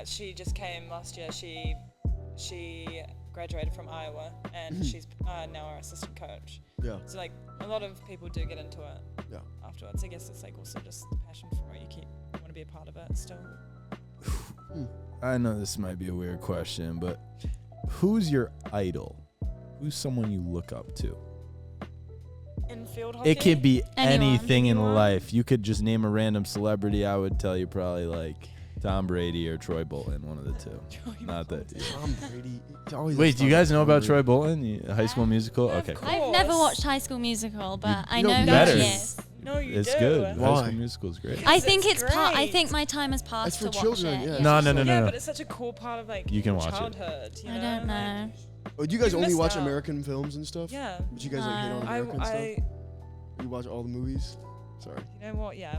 she just came last year. She graduated from Iowa, and she's now our assistant coach. Yeah. So like a lot of people do get into it. Yeah. Afterwards, I guess it's like also just the passion for it. You want to be a part of it still. I know this might be a weird question, but who's your idol? Who's someone you look up to? In field hockey, It could be Anyone. anything in Anyone? life. You could just name a random celebrity. I would tell you probably like Tom Brady or Troy Bolton, one of the two. Not that. Tom Brady. always Wait, has do you Tom guys know about Brady. Troy Bolton? High School Musical? Yeah, Okay, of cool. I've never course. watched High School Musical, but I you know know who better. he is. No, you It's do. good. Why? High School Musical is great. I think It's it's part. I great. think my time has passed It's for to watch children, it. yeah. No, no, no, Yeah, no, but no. it's such a cool part of like You can your watch it. childhood. You I know? don't like- know. Oh, do you guys You only missed watch out. American films and stuff? Yeah. But you guys like hit on No. American stuff? I You watch all the movies? Sorry. you know what? Yeah.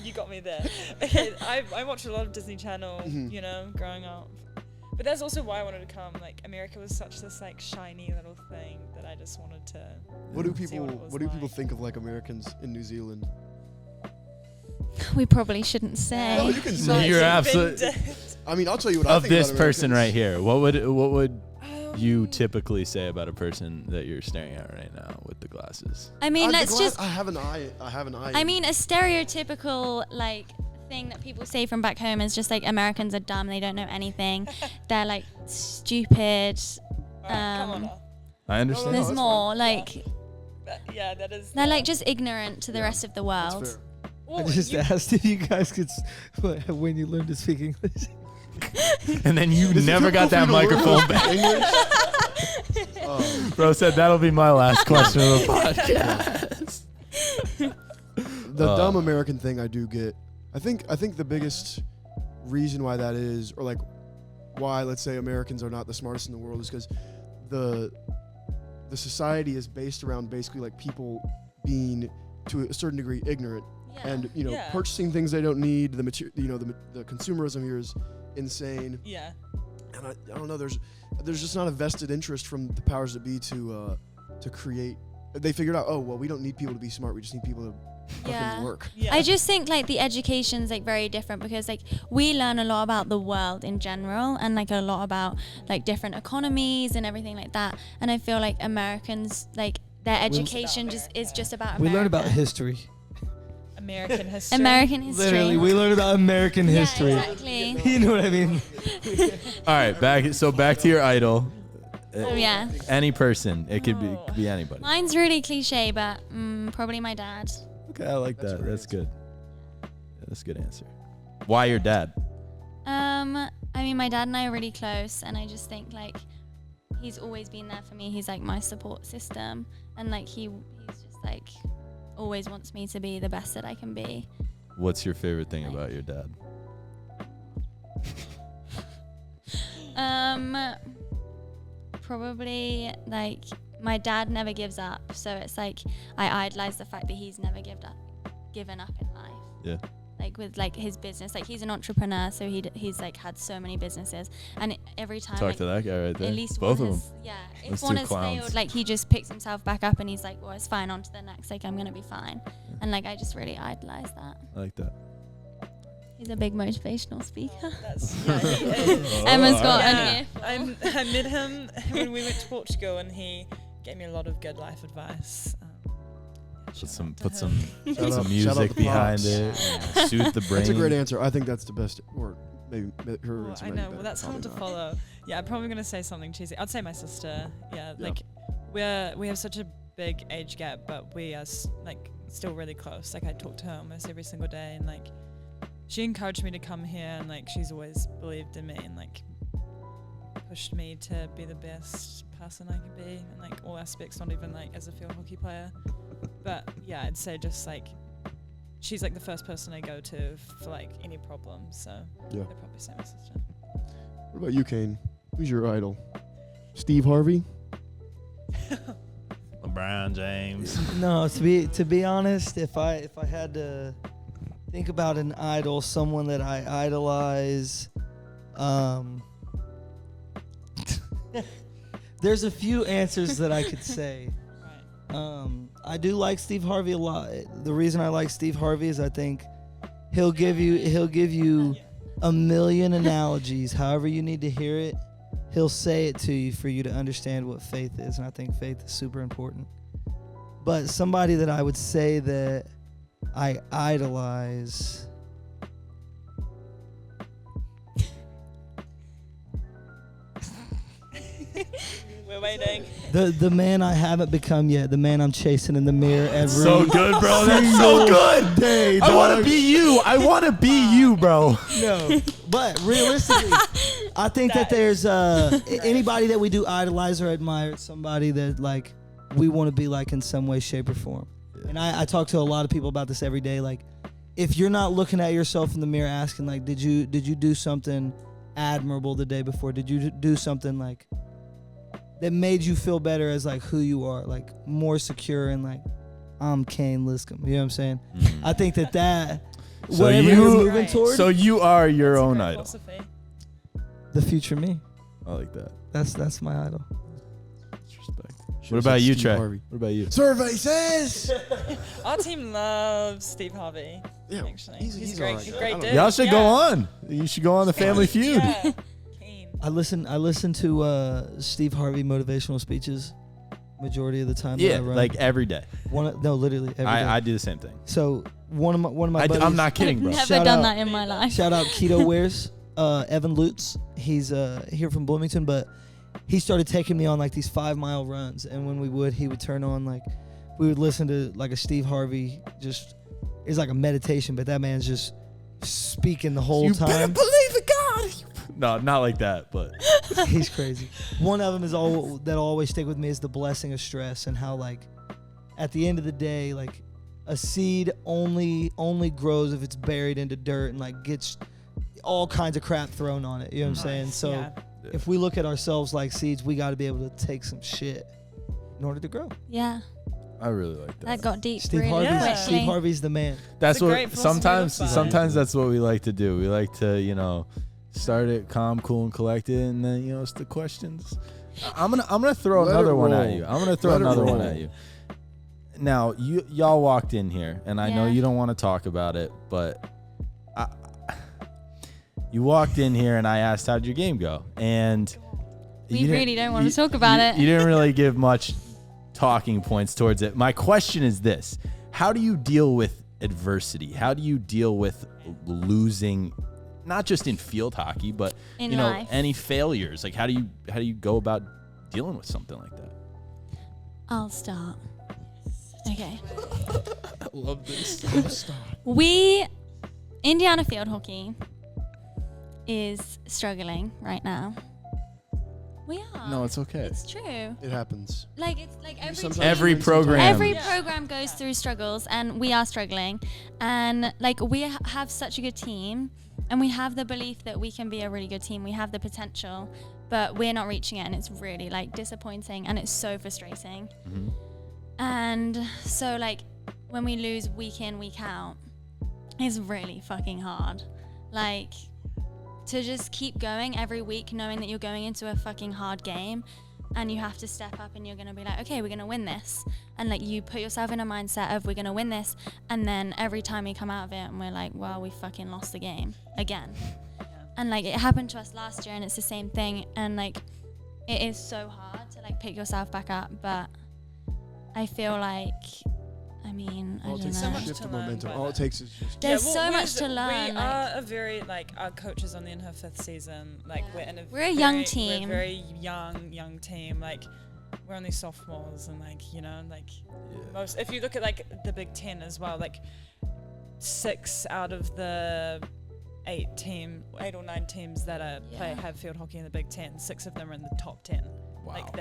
You got me there. Okay, I watched a lot of Disney Channel, Mhm. growing up. But that's also why I wanted to come. Like America was such this like shiny little thing that I just wanted to. What do See people what it was What do people like. think of like Americans in New Zealand? We probably shouldn't say. No, you can say. You're it. absolutely I mean, I'll tell you what I of think this about person right Americans. here. What would you typically say about a person that you're staring at right now with the glasses? I mean, I'm let's glad just. I have an eye. I have an eye. I mean, a stereotypical like thing that people say from back home is just like Americans are dumb. They don't know anything. They're like stupid. Come on. I understand. There's that's more like Yeah, that is. they're like just ignorant to the rest of the That's world. fair. I just asked if you guys could when you learn to speak English. And then you Is it never got that difficult for you to learn microphone back. English? Bro said that'll be my last question of the podcast. The dumb American thing I do get. I think the biggest reason why that is, or like why let's say Americans are not the smartest in the world, is because the society is based around basically like people being to a certain degree ignorant Yeah. and Yeah. purchasing things they don't need. The the consumerism here is insane, Yeah. and I don't know. There's just not a vested interest from the powers that be to create. They figured out, oh well, we don't need people to be smart. We just need people to fucking Yeah. work. Yeah. I just think like the education's like very different because like we learn a lot about the world in general and like a lot about like different economies and everything like that. And I feel like Americans like their education is just about We America. learn about history. American history. American history. Literally, we learn about American Yeah, history. exactly. You know what I mean? All right, back to your idol. Oh yeah. Any person. It could be anybody. Mine's really cliche, but probably my dad. Okay, I like That's a that. great That's answer. good. Yeah, that's a good answer. Why your dad? I mean, my dad and I are really close, and I just think like he's always been there for me. He's like my support system, and like he's just like always wants me to be the best that I can be. What's your favorite thing about your dad? Probably like my dad never gives up, so it's like I idolize the fact that he's never given up in life. Yeah. Like with like his business, like he's an entrepreneur, so he's like had so many businesses, and every time Talk like, to that guy right there. at least Both one of them. has, yeah, Those if one two has clowns. failed, like he just picks himself back up and he's like, well, it's fine, on to the next, like I'm gonna be fine. And like I just really idolize that. I like that. He's a big motivational speaker. That's, yeah, he is. Emma's got Yeah, an ear. I met him when we went to Portugal, and he gave me a lot of good life advice. Put some Shout some out music to behind Pops. it. Soothe the brain. That's a great answer. I think that's the best, or maybe her Well, answer. I might be know. better, Well, that's hard to probably not. follow. Yeah, I'm probably gonna say something cheesy. I'd say my sister. Yeah, Yeah. like we have such a big age gap, but we are like still really close. Like I talk to her almost every single day, and like she encouraged me to come here, and like she's always believed in me and like pushed me to be the best person I could be in like all aspects, not even like as a field hockey player. But yeah, I'd say just like she's like the first person I go to for like any problems. So Yeah. I'd probably say my sister. What about you, Kane? Who's your idol? Steve Harvey? LeBron James. No, to be honest, if I had to think about an idol, someone that I idolize, there's a few answers that I could say. Right. I do like Steve Harvey a lot. The reason I like Steve Harvey is I think he'll give you a million analogies, however you need to hear it. He'll say it to you for you to understand what faith is, and I think faith is super important. But somebody that I would say that I idolize, We're waiting. the man I haven't become yet, the man I'm chasing in the mirror every So good, bro. That's so good. Day, I want dog. to be you. I want to be you, bro. No, but realistically, I think that there's anybody that we do idolize or admire, it's somebody that like we want to be like in some way, shape, or form. And I talk to a lot of people about this every day. Like, if you're not looking at yourself in the mirror, asking like, did you do something admirable the day before? Did you do something like that made you feel better as like who you are, like more secure and like I'm Kane Liscombe. You know what I'm saying? I think that. So whatever you- you're moving Right. toward, So you are your That's a own great idol. philosophy. the future me. I like that. That's my idol. Respect. Should've What about said you, Steve Trey? Harvey. What about you? Survey says. Our team loves Steve Harvey. Yeah, Actually, he's great. alright. He's I great don't dude. Y'all should yeah. go on. You should go on the Family Feud. Yeah. Kane. I listen to Steve Harvey motivational speeches majority of the time that Yeah, I run. like every day. Literally every day. I do the same thing. So one of my buddies, I'm not kidding, I've bro. never Shout done out. that in my life. shout out Keto Wears, Evan Lutz. He's here from Bloomington, but he started taking me on like these 5-mile runs, and when he would turn on like we would listen to like a Steve Harvey, just it's like a meditation, but that man's just speaking the whole You time. better believe in God. No, not like that, but He's crazy. One of them is that'll always stick with me is the blessing of stress, and how like at the end of the day, like a seed only grows if it's buried into dirt and like gets all kinds of crap thrown on it. You know what I'm saying? So Yeah. if we look at ourselves like seeds, we got to be able to take some shit in order to grow. Yeah, I really like that. that got deep Steve really Harvey's Yeah. quickly. Steve Harvey's the man. That's It's a what great philosophy sometimes to live by. sometimes that's what we like to do. We like to, start it calm, cool, and collected, and then it's the questions. I'm gonna throw Let another it one at roll. you. I'm gonna throw Let it another one roll. at you. Now y'all walked in here, and I know Yeah. you don't want to talk about it, but you walked in here, and I asked, "How'd your game go?" And We you didn't- really don't want to talk about it. You didn't really give much talking points towards it. My question is this: how do you deal with adversity? How do you deal with losing, not just in field hockey, but In life. any failures? Like how do you go about dealing with something like that? I'll start. Okay. I love this. Indiana field hockey is struggling right now. We are. No, it's okay. It's true. It happens. Like it's like every Sometimes team- Every you win, sometimes- program. Every Yeah. program goes through struggles, and we are struggling. And like we have such a good team, and we have the belief that we can be a really good team. We have the potential, but we're not reaching it, and it's really like disappointing, and it's so frustrating. Mhm. And so like when we lose week in, week out, it's really fucking hard. Like to just keep going every week knowing that you're going into a fucking hard game and you have to step up and you're going to be like, okay, we're going to win this. And like you put yourself in a mindset of we're going to win this. And then every time we come out of it and we're like, well, we fucking lost the game again. And like it happened to us last year and it's the same thing. And like it is so hard to like pick yourself back up. But I feel like, I mean, I All it don't takes So know. is much shift to the learn momentum. by All it that. takes is just. There's so much to We learn. like- are a very our coach is only in her 5th season. Like Yeah. we're in a We're a young very- team. We're a very young team. Like we're only sophomores, and like, you know, like most, if you look at like the Big Ten as well, like 6 out of the 8 or 9 teams that have field hockey in the Big Ten, 6 of them are in the top 10. Wow. Like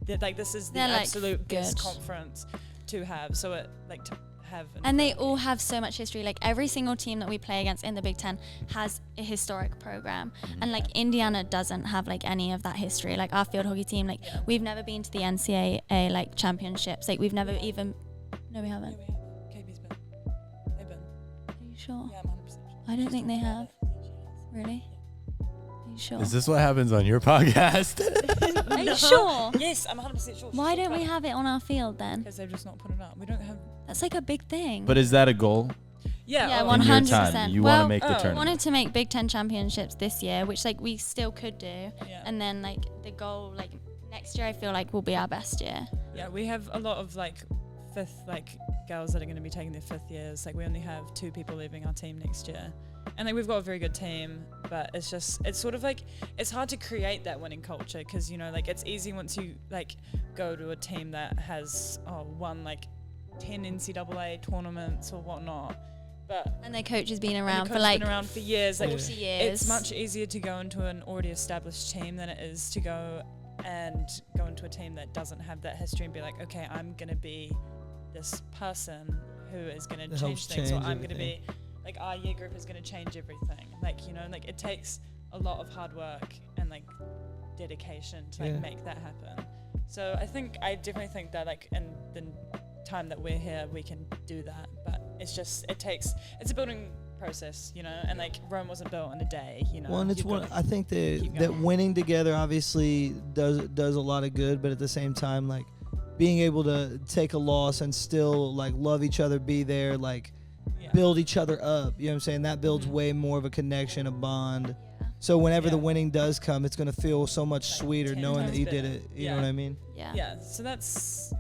they're like, this is the They're, like, absolute best good. conference to have. So it like to have. And they all have so much history. Like every single team that we play against in the Big Ten has a historic program. And like Indiana doesn't have like any of that history. Like our field hockey team, like we've never been to the NCAA like championships. Like we've never even. No, we haven't. Yeah, we have. KB's been. They've been. Are you sure? Yeah, I'm 100% sure. I don't think they have. Really? Are you sure? Is this what happens on your podcast? Are you sure? Yes, I'm 100% sure. Why don't we have it on our field then? Because they've just not put it up. We don't have. That's like a big thing. But is that a goal? Yeah, Yeah, oh, In your 100%. time, you want to make the oh. tournament. wanted to make Big Ten championships this year, which like we still could do. Yeah. And then like the goal like next year I feel like will be our best year. Yeah, we have a lot of like 5th like girls that are going to be taking their 5th years. Like we only have 2 people leaving our team next year, and like we've got a very good team, but it's sort of like it's hard to create that winning culture, because you know, like it's easy once you like go to a team that has won like 10 NCAA tournaments or whatnot, but And their coach has been and the around coach's for like been around for years. Like 40 years. it's much easier to go into an already established team than it is to go into a team that doesn't have that history and be like, okay, I'm gonna be this person who is gonna That change helps things, or change I'm gonna everything. be like our year group is gonna change everything. Like, you know, like it takes a lot of hard work and like dedication to like Yeah. make that happen. So I definitely think that like in the time that we're here we can do that, but it's a building process, you know, and like Rome wasn't built in a day, you know. Well, and it's You've one. gotta I think keep that going. winning together obviously does a lot of good, but at the same time, like being able to take a loss and still like love each other, be there, like yeah. build each other up. You know what I'm saying? That builds Mhm. way more of a connection, a bond. So whenever the Yeah. winning does come, it's gonna feel so much Like sweeter 10 knowing that times you did better. it. You Yeah. know what I mean? Yeah. Yeah, so that's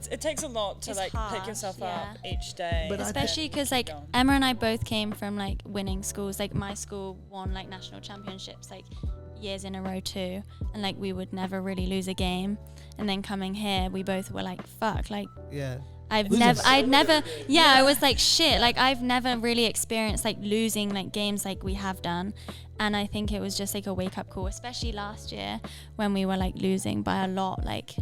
it takes a lot to It's like hard, pick yourself yeah. up each day. But I Especially because like going. Emma and I both came from like winning schools. Like my school won like national championships like years in a row too, and like we would never really lose a game. And then coming here, we both were like, "Fuck!" Like Yeah. I'd Losing never, yeah, I was like, shit. Like I've never really experienced like losing like games like we have done, and I think it was just like a wake up call, especially last year when we were like losing by a lot. Like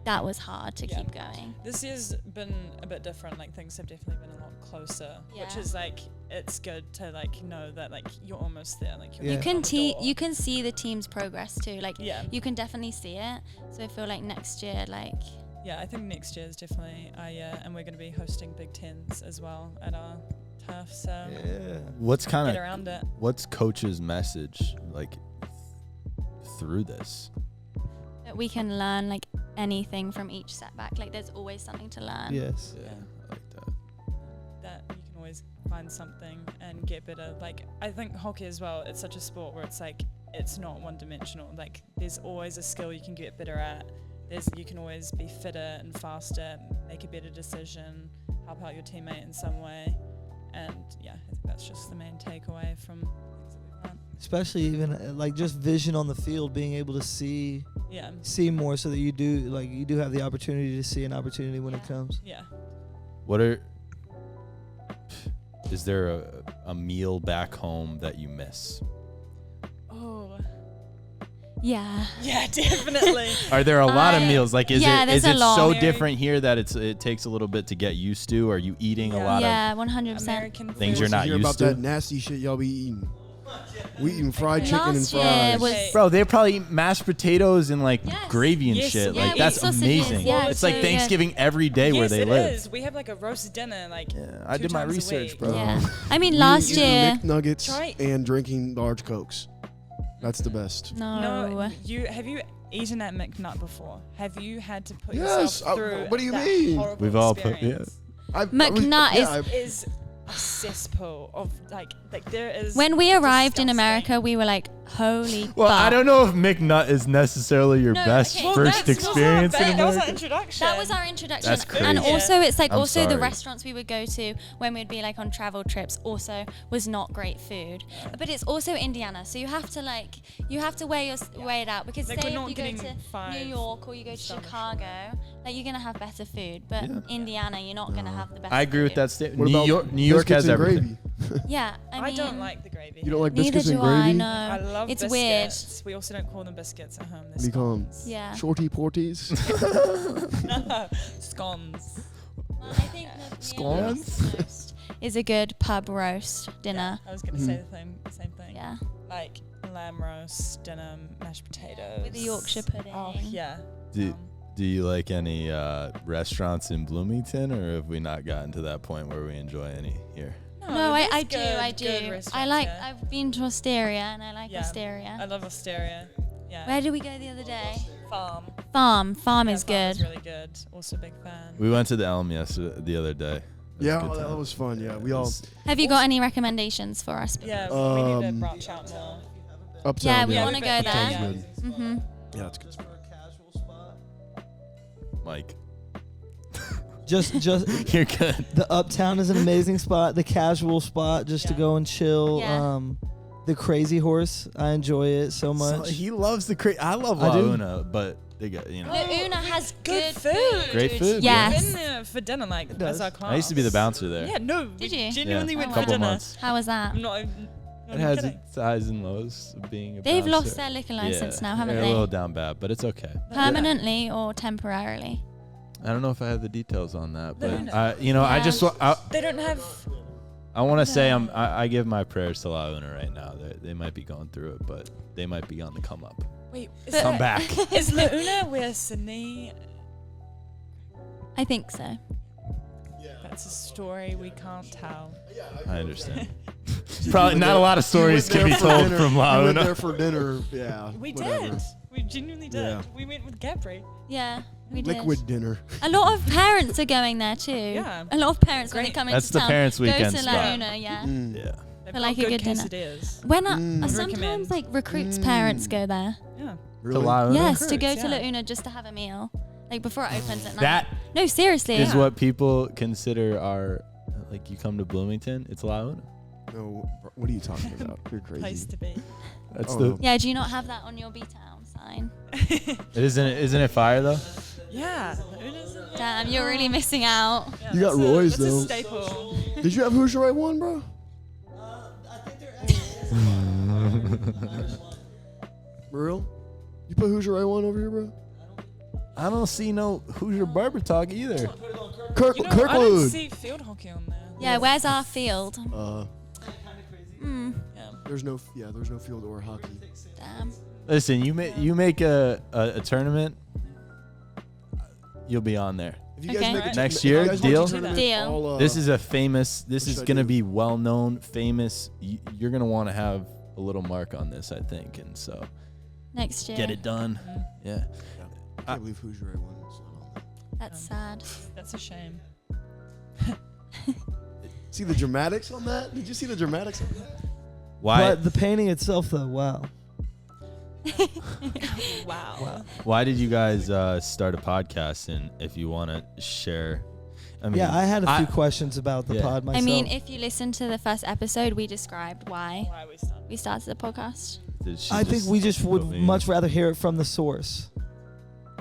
that was hard to Yeah. keep going. This year's been a bit different. Like things have definitely been a lot closer, which Yeah. is like it's good to like know that like you're almost there. Like you're Yeah. You on can the door. you can see the team's progress too. Like Yeah. you can definitely see it. So I feel like next year, like Yeah, I think next year is definitely our year, and we're going to be hosting Big Tens as well at our turf. So Yeah. What's get kind of around it. what's coach's message like through this? that we can learn like anything from each setback. Like there's always something to learn. Yes. Yeah, I like that. That you can always find something and get better. Like I think hockey as well, it's such a sport where it's like it's not one dimensional. Like there's always a skill you can get better at. You can always be fitter and faster, make a better decision, help out your teammate in some way. And yeah, I think that's just the main takeaway from things that we've learned. Especially even like just vision on the field, being able to see more, so that you do have the opportunity to see an opportunity when it Yeah. comes. Yeah. Is there a meal back home that you miss? Oh. Yeah. Yeah, definitely. Are there a lot of I- meals? Like, is yeah, it there's is a it lot. so Very- different here that it takes a little bit to get used to? Are you eating a lot Yeah, 100%. American Things food. you're not hear used about to? that nasty shit y'all be eating. We eating fried chicken and Last year fries. was Okay. of? Bro, they probably eat mashed potatoes and like Yes. gravy and Yes, shit. yeah, Like we that's eat sausages, amazing. yeah, it's like so good. Thanksgiving every day where Yes, they it live. is. We have like a roast dinner, like Yeah, I 2 did my times a research, week. bro. Yeah. I mean, We last eating year. McNuggets Try- and drinking large Cokes. That's the best. No. No, have you eaten at McNut before? Have you had to put Yes, yourself through what do you that mean? horrible We've all put- experience? McNut Is a cesspool of like there is. When we arrived in disgusting. America, we were like, holy Well, I fuck. don't know if McNut is necessarily your No, best okay. first experience in That was our America. introduction. That was our introduction. That's crazy. And also, it's like I'm also the sorry. restaurants we would go to when we'd be like on travel trips also was not great food. But it's also Indiana, so you have to weigh it out because Like, say we're if not you go getting to 5 New York or you go to stars. Chicago, like you're gonna have better food. But Yeah. Indiana, you're not gonna have the best. I agree with food. that statement. What about New York biscuits has and everything. gravy? Yeah, I I mean, don't like the gravy. You don't like neither biscuits do and gravy? I. No, I love it's biscuits. We also don't call them biscuits at home. What do you call 'em? weird. Yeah. Shorty porties. Scones. Well, I think the meal that Scones? costs most is a good pub roast dinner. I was gonna say the same thing. Yeah, Like lamb roast, dinner, mashed potatoes. with the Yorkshire pudding. Oh yeah. Do you like any restaurants in Bloomington, or have we not gotten to that point where we enjoy any here? No, I there's do. good- I good do. I restaurants like. here. I've been to Osteria and I like Yeah. Osteria. I love Osteria. Yeah. Where did we go the other day? Farm. Farm Yeah, is Farm good. is really good. Also a big fan. We went to the Elm the other day. It was Yeah, a good that time. was fun. Yeah, we It all was- Have you got any recommendations for us? Yeah, we need to Um, branch out more. uptown. Yeah, we Yeah, want to we've go been- there. yeah, Good. Mhm. Yeah, it's good. For a casual spot. Mike, Just you're good. the Uptown is an amazing spot. The casual spot just to Yeah. go and chill. Yeah. The Crazy Horse, I enjoy it so much. He loves the I love I La do. Una, but they got The Una has good good food. Great dude. food, Yes. We've been there for dinner, like It does. as our class. I used to be the bouncer there. Yeah, no. Did we you? genuinely Yeah, went Oh, for wow. couple dinner. months. How was that? I'm not. It Not has kidding. its highs and lows of being a They've bouncer. lost their liquor license now, haven't they're they? a little down bad, but it's okay. Permanently or temporarily? I don't know if I have the details on that, but No. I Yeah. just They don't have. I want to say I give my prayers to La Una right now. They might be going through it, but they might be on the come up. Wait, is, But- Come back. is La Una where Sydney? I think so. That's a story we can't tell. I understand. Probably not a lot of stories can be told from La We went Una. there for dinner. Yeah, We whatever. did. We genuinely did. Yeah. We went with Gabri. Yeah, we did. Liquid dinner. A lot of parents are going there too. Yeah. A lot of parents when they Great. come That's into the town parents' go weekend to spot. La Una, yeah. Mm. Yeah. They've For like got a good dinner. quesadillas. When Mm. Would sometimes recommend. like recruits parents go there. Yeah. Really? To La Una? Yes, to Recruits, go to La yeah. Una just to have a meal, like before it opens at night. That No, seriously. is what people consider our, like, you come to Bloomington, it's La Una. No, what are you talking about? You're Place crazy. to be. That's Oh, the. no. Yeah, do you not have that on your B-Town sign? Isn't it fire though? Yeah. La Una's in there. Damn, you're really missing out. Yeah, You got that's Roy's, that's though. a staple. Did you have Hoosier Right One, bro? I think they're For real? You put Hoosier Right One over here, bro? I don't see no Hoosier Barber Talk either. Kirk, You know, I don't Kirkwood. see field hockey on there. Yeah, where's our field? Yeah. There's no field or hockey. Damn. Listen, you make a tournament, you'll be on there. If you guys Okay. make a Next if you year, guys make a deal? tournament, Deal. This is a famous. This what is should I gonna do? be well known, famous. You're gonna want to have a little mark on this, I think, and so Next year. get it done. Yeah. I can't believe Hoosier Right One is not on there. That's sad. That's a shame. See the dramatics on that? Did you see the dramatics on that? Why? But the painting itself, though, wow. Wow. Why did you guys start a podcast? And if you want to share, I mean, Yeah, I had a few questions about the Yeah. pod myself. I mean, if you listen to the first episode, we described why Why we started. we started the podcast. did she I think we just would put me- much rather hear it from the source.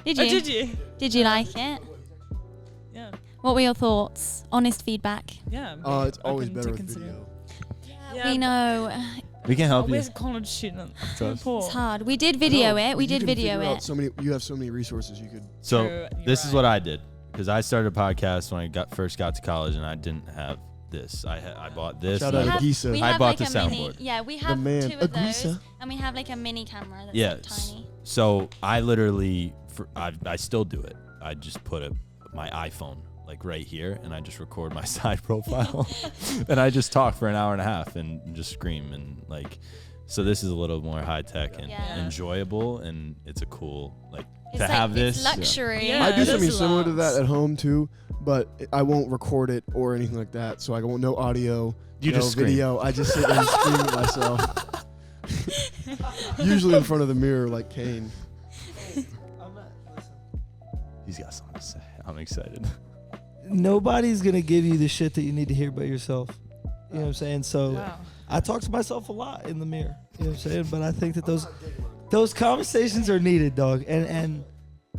Did you? Oh, did you? Did you like it? Yeah. What were your thoughts? Honest feedback. Yeah. It's always open better to with consider. video. Yeah. We know We can help you. Where's a college student? Trust. Poor. it's hard. We did video No, it. We you did can video figure out it. So many. You have so many resources you could. So True, you're this is right. what I did, because I started a podcast when I first got to college, and I didn't have this. I bought this. Shout and out I- to Gisa. We I have bought like the a mini. soundboard. Yeah, we have man, two of those, Aguisa. and we have like a mini camera that's Yeah. like tiny. So I literally, I still do it. I just put my iPhone like right here, and I just record my side profile, and I just talk for an hour and a half and just scream and like. So this is a little more high tech and Yeah. enjoyable, and it's a cool like It's to like, have this. It's luxury. Yeah. I do it something is similar to that lots. at home too, but I won't record it or anything like that. So I won't no audio, You no just scream. video. I just sit and scream at myself. Usually in front of the mirror, like Kane. He's got something to say. I'm excited. Nobody's gonna give you the shit that you need to hear about yourself. You know what I'm saying? So Wow. I talk to myself a lot in the mirror. You know what I'm saying? But I think that those conversations are needed, dog. And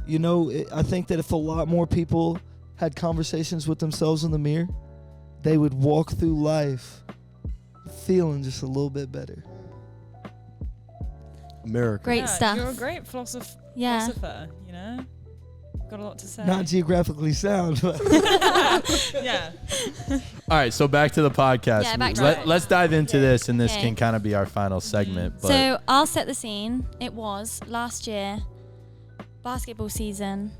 you know, I think that if a lot more people had conversations with themselves in the mirror, they would walk through life feeling just a little bit better. America. Great stuff. You're a great philosopher, you know? Got a lot to say. Not geographically sound, but Yeah. All right, so back to the podcast. Yeah, back to Let's dive into this, and this Okay. can kind of be our final segment. But So I'll set the scene. It was last year, basketball season,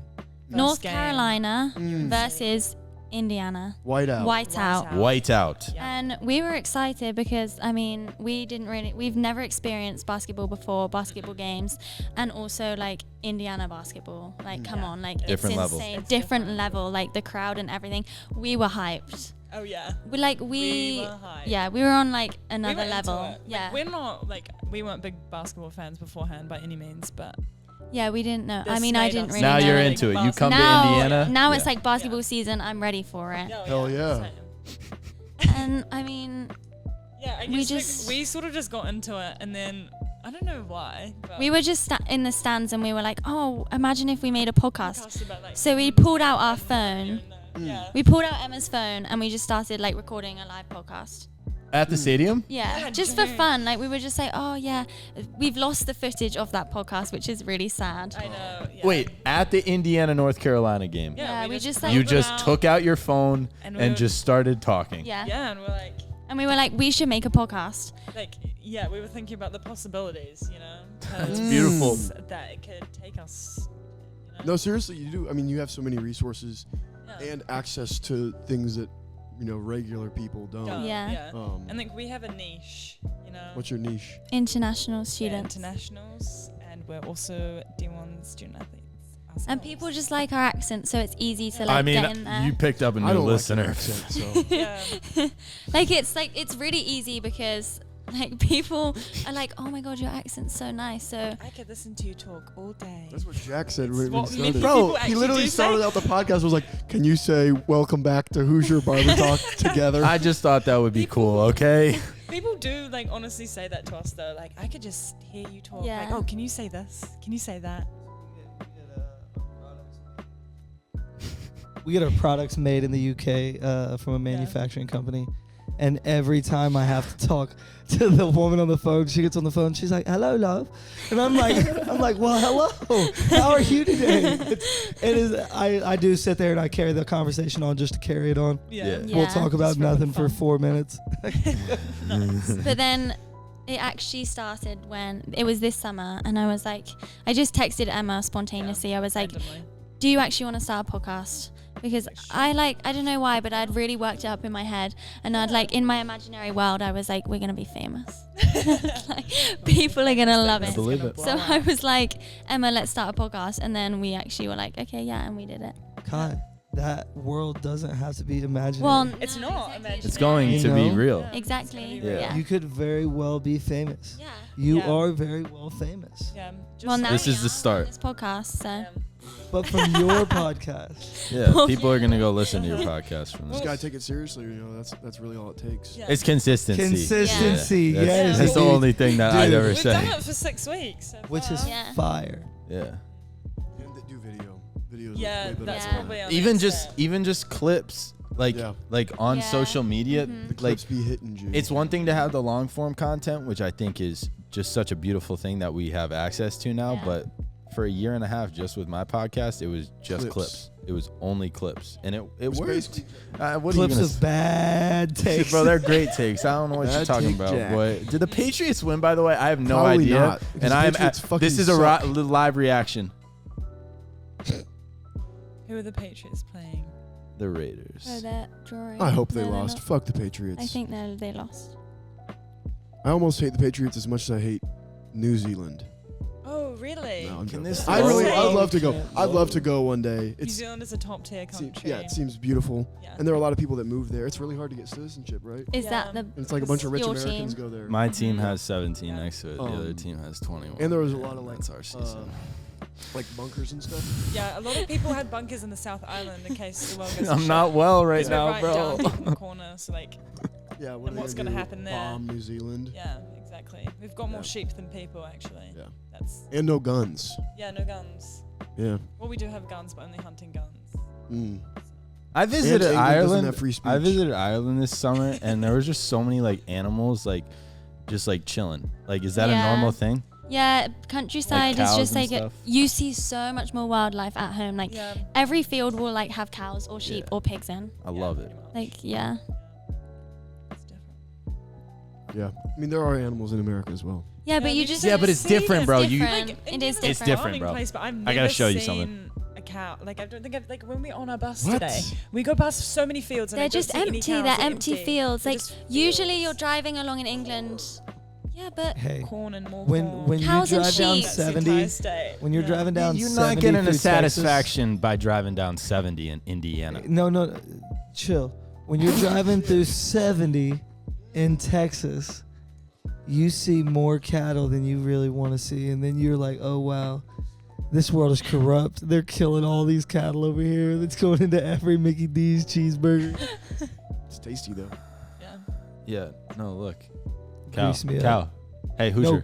North game. Carolina versus Indiana. White out. White out. white out. Yeah. And we were excited because, I mean, we've never experienced basketball before, basketball games, and also like Indiana basketball. Like, come on, like Different it's level. insane. It's Different different. level, like the crowd and everything. We were hyped. Oh yeah. We like We were hyped. yeah, we were on like We another went into level. it. Like, Yeah, we're not like we weren't big basketball fans beforehand by any means, but yeah, we didn't know. I This mean, I made didn't us- really Now know. you're like into it. You basketball. come to now, Indiana. now Yeah. it's like basketball Yeah. season. I'm ready for it. Hell yeah. same. And I mean, Yeah, I We guess just- we sort of just got into it, and then I don't know why. But we were just in the stands and we were like, oh, imagine if we made a podcast. podcast about, like, So we pulled out our phone. Yeah. We pulled out Emma's phone and we just started like recording a live podcast. At the stadium? Yeah, Yeah, just for dude. fun. Like we were just like, oh yeah, we've lost the footage of that podcast, which is really sad. I know. Yeah. Wait, at the Indiana North Carolina game. Yeah, we just, pulled like- You it just out, took out your phone And and we- just started talking. Yeah. Yeah, and we're And we were like, we should make a podcast. like, yeah, we were thinking about the possibilities, you know. That's 'cause beautiful. That it could take us. You know? No, seriously, you do. I mean, you have so many resources Yeah. and access to things that, you know, regular people don't. Duh, Yeah. I think we have a niche, you know. What's your niche? International We're students. internationals, and we're also D1 student athletes. And ourselves. people just like our accent, so it's easy to like I mean, get in there. you picked up a I new don't listener. like your accent, so. Yeah. it's really easy because like people are like, oh my god, your accent's so nice. So I could listen to you talk all day. That's what Jack said It's when we what many started. people Bro, he actually literally do started say. out the podcast was like, can you say welcome back to Hoosier Barber Talk together? I just thought that would be cool, okay? People do like honestly say that to us though. Like I could just hear you talk. Yeah. Like, oh, can you say this? Can you say that? we get our products made in the UK from a manufacturing company. And every time I have to talk to the woman on the phone, she gets on the phone. She's like, "Hello, love," and I'm like, "Well, hello. How are you today?" I do sit there and I carry the conversation on just to carry it on. Yeah. Yeah. We'll talk about Just for the nothing for fun. 4 minutes. but then it actually started when it was this summer, and I was like, I just texted Emma spontaneously. I was like, Randomly. do you actually want to start a podcast? Because I don't know why, but I'd really worked it up in my head, and I'd like in my imaginary world, I was like, we're gonna be famous. Like, people are gonna love I it. believe it. So I was like, Emma, let's start a podcast, and then we actually were like, okay, yeah, and we did it. Kai, that world doesn't have to be imaginary. Well, It's no, not exactly. imaginary. It's going You to be know? real. Yeah. Exactly. Yeah. Yeah. you could very well be famous. Yeah. You Yeah. are very well famous. Yeah. Just Well, now This we is the are start. on this podcast, so yeah. But from your podcast, Yeah, people are gonna go listen to your podcast from Just this. gotta take it seriously. You know, that's really all it takes. Yeah. It's consistency. consistency, Yeah. yes, That's the indeed. only thing that I'd Dude. ever We've done say. it for 6 weeks. So which is far. Yeah. fire. Yeah. And that do video. Videos. are Yeah, way better that's Yeah. than probably our Even next just step. even just clips like Yeah. on Yeah. social media, Mhm. the like clips be hitting you. it's one thing to have the long form content, which I think is just such a beautiful thing that we have access to now. Yeah. But for a year and a half, just with my podcast, it was just Clips. clips. It was only clips, and it It's worked. basically- What Clips are you of gonna bad takes. Bro, they're great takes. I don't know what you're Bad talking take, about. Jack. Boy. Did the Patriots win? By the way, I have no Probably idea. not, because And I'm Patriots fucking this is a suck. live reaction. Who are the Patriots playing? The Raiders. so they're drawing. I hope they No, they're lost. not. Fuck the Patriots. I think they lost. I almost hate the Patriots as much as I hate New Zealand. Oh, really? No, I'm Can joking. this I'd go? love to go. I'd love to go one day. New Zealand is a top tier country. Yeah, it seems beautiful. Yeah. And there are a lot of people that move there. It's really hard to get citizenship, right? Is Yeah. that the? And it's like a bunch of rich Your Americans team. go there. My team has 17 next to it. The other Um, team has 21. and there was a lot of like That's our season. like bunkers and stuff. Yeah, a lot of people had bunkers in the South Island in case the world goes to I'm shit. not well right 'Cause we're now, right bro. down in the corner, so like, Yeah, what And are what's they gonna do? happen there? Bomb New Zealand. yeah, exactly. We've got more Yeah. sheep than people, actually. Yeah. That's And no guns. no guns. Yeah. Well, we do have guns, but only hunting guns. Mm. I visited England doesn't Ireland. have free speech. I visited Ireland this summer, and there was just so many like animals, like just like chilling. Like, is that a Yeah. normal thing? Yeah, countryside is cows just and like stuff? you see so much more wildlife at home. Like Yeah. every field will like have cows or sheep Yeah. or pigs in. I love it. Like yeah. It's different. Yeah. I mean, there are animals in America as well. Yeah, but we you just just Yeah, don't but it's see different, them. bro. It's You- different. Like, It Indiana's is a different. different, farming bro. Place, but I've I gotta never show you seen something. A cow. Like I don't think I've, like when we on our bus What? today, we go past so many fields and I They're don't just see any empty. cows. They're empty fields. They're Like just usually fields. you're driving along in England. Yeah, but Hey, corn and more when corn. when you Cows and drive down sheep. That's the 70, entire state. when you're Yeah. driving down You're 70 not getting a through Texas- satisfaction by driving down 70 in Indiana. No, chill. When you're driving through 70 in Texas, you see more cattle than you really want to see, and then you're like, oh wow, this world is corrupt. They're killing all these cattle over here. That's going into every Mickey D's cheeseburger. It's tasty though. Yeah. Yeah. No, look. Cow. Grease me up. Cow. Hey, Hoosier.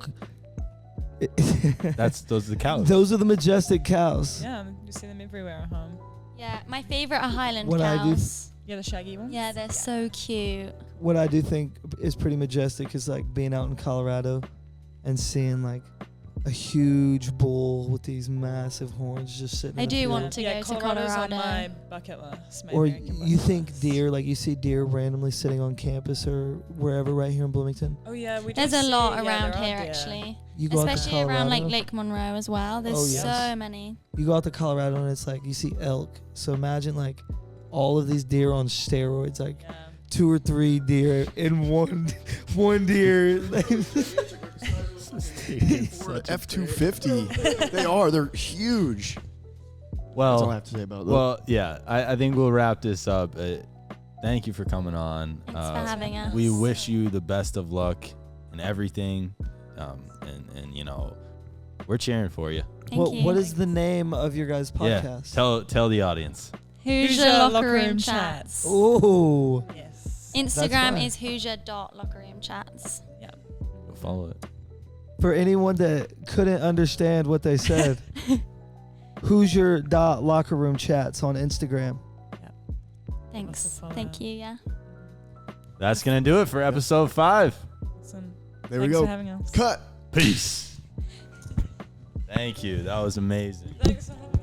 No, Those are the cows. those are the majestic cows. Yeah, you see them everywhere at home. yeah, my favorite are Highland What I do- cows. Yeah, the shaggy ones. Yeah, they're so cute. What I do think is pretty majestic is like being out in Colorado and seeing like a huge bull with these massive horns just sitting. I in a do field. want to yeah, go to Colorado's Colorado. on my bucket list. my Or American you bucket think list. deer, like you see deer randomly sitting on campus or wherever right here in Bloomington. Oh yeah, we. There's do a see- lot yeah, around there are here deer. actually. You go out to Especially around like Colorado. Lake Monroe as well. There's Oh, yes. so many. You go out to Colorado and it's like you see elk. So imagine like all of these deer on steroids, like Yeah. 2 or 3 deer in one deer. Or F-250. They are. They're huge. That's all I have to say about them. Well, yeah. I think we'll wrap this up. Thank you for coming on. Thanks for having us. We wish you the best of luck in everything. And you know, we're cheering for you. Thank you. What is the name of your guys' podcast? Yeah. Tell the audience. Hoosier Locker Room Chats. Oh, Yes. Instagram fine. is Hoosier.lockerroomchats. Go follow it. for anyone that couldn't understand what they said, Hoosier.locker room chats on Instagram. Thanks. follow. Thank you. Yeah. That's gonna do it for episode 5. Awesome. There we Thanks go. for having us. Cut. Peace. Thank you. That was amazing. Thanks for having us.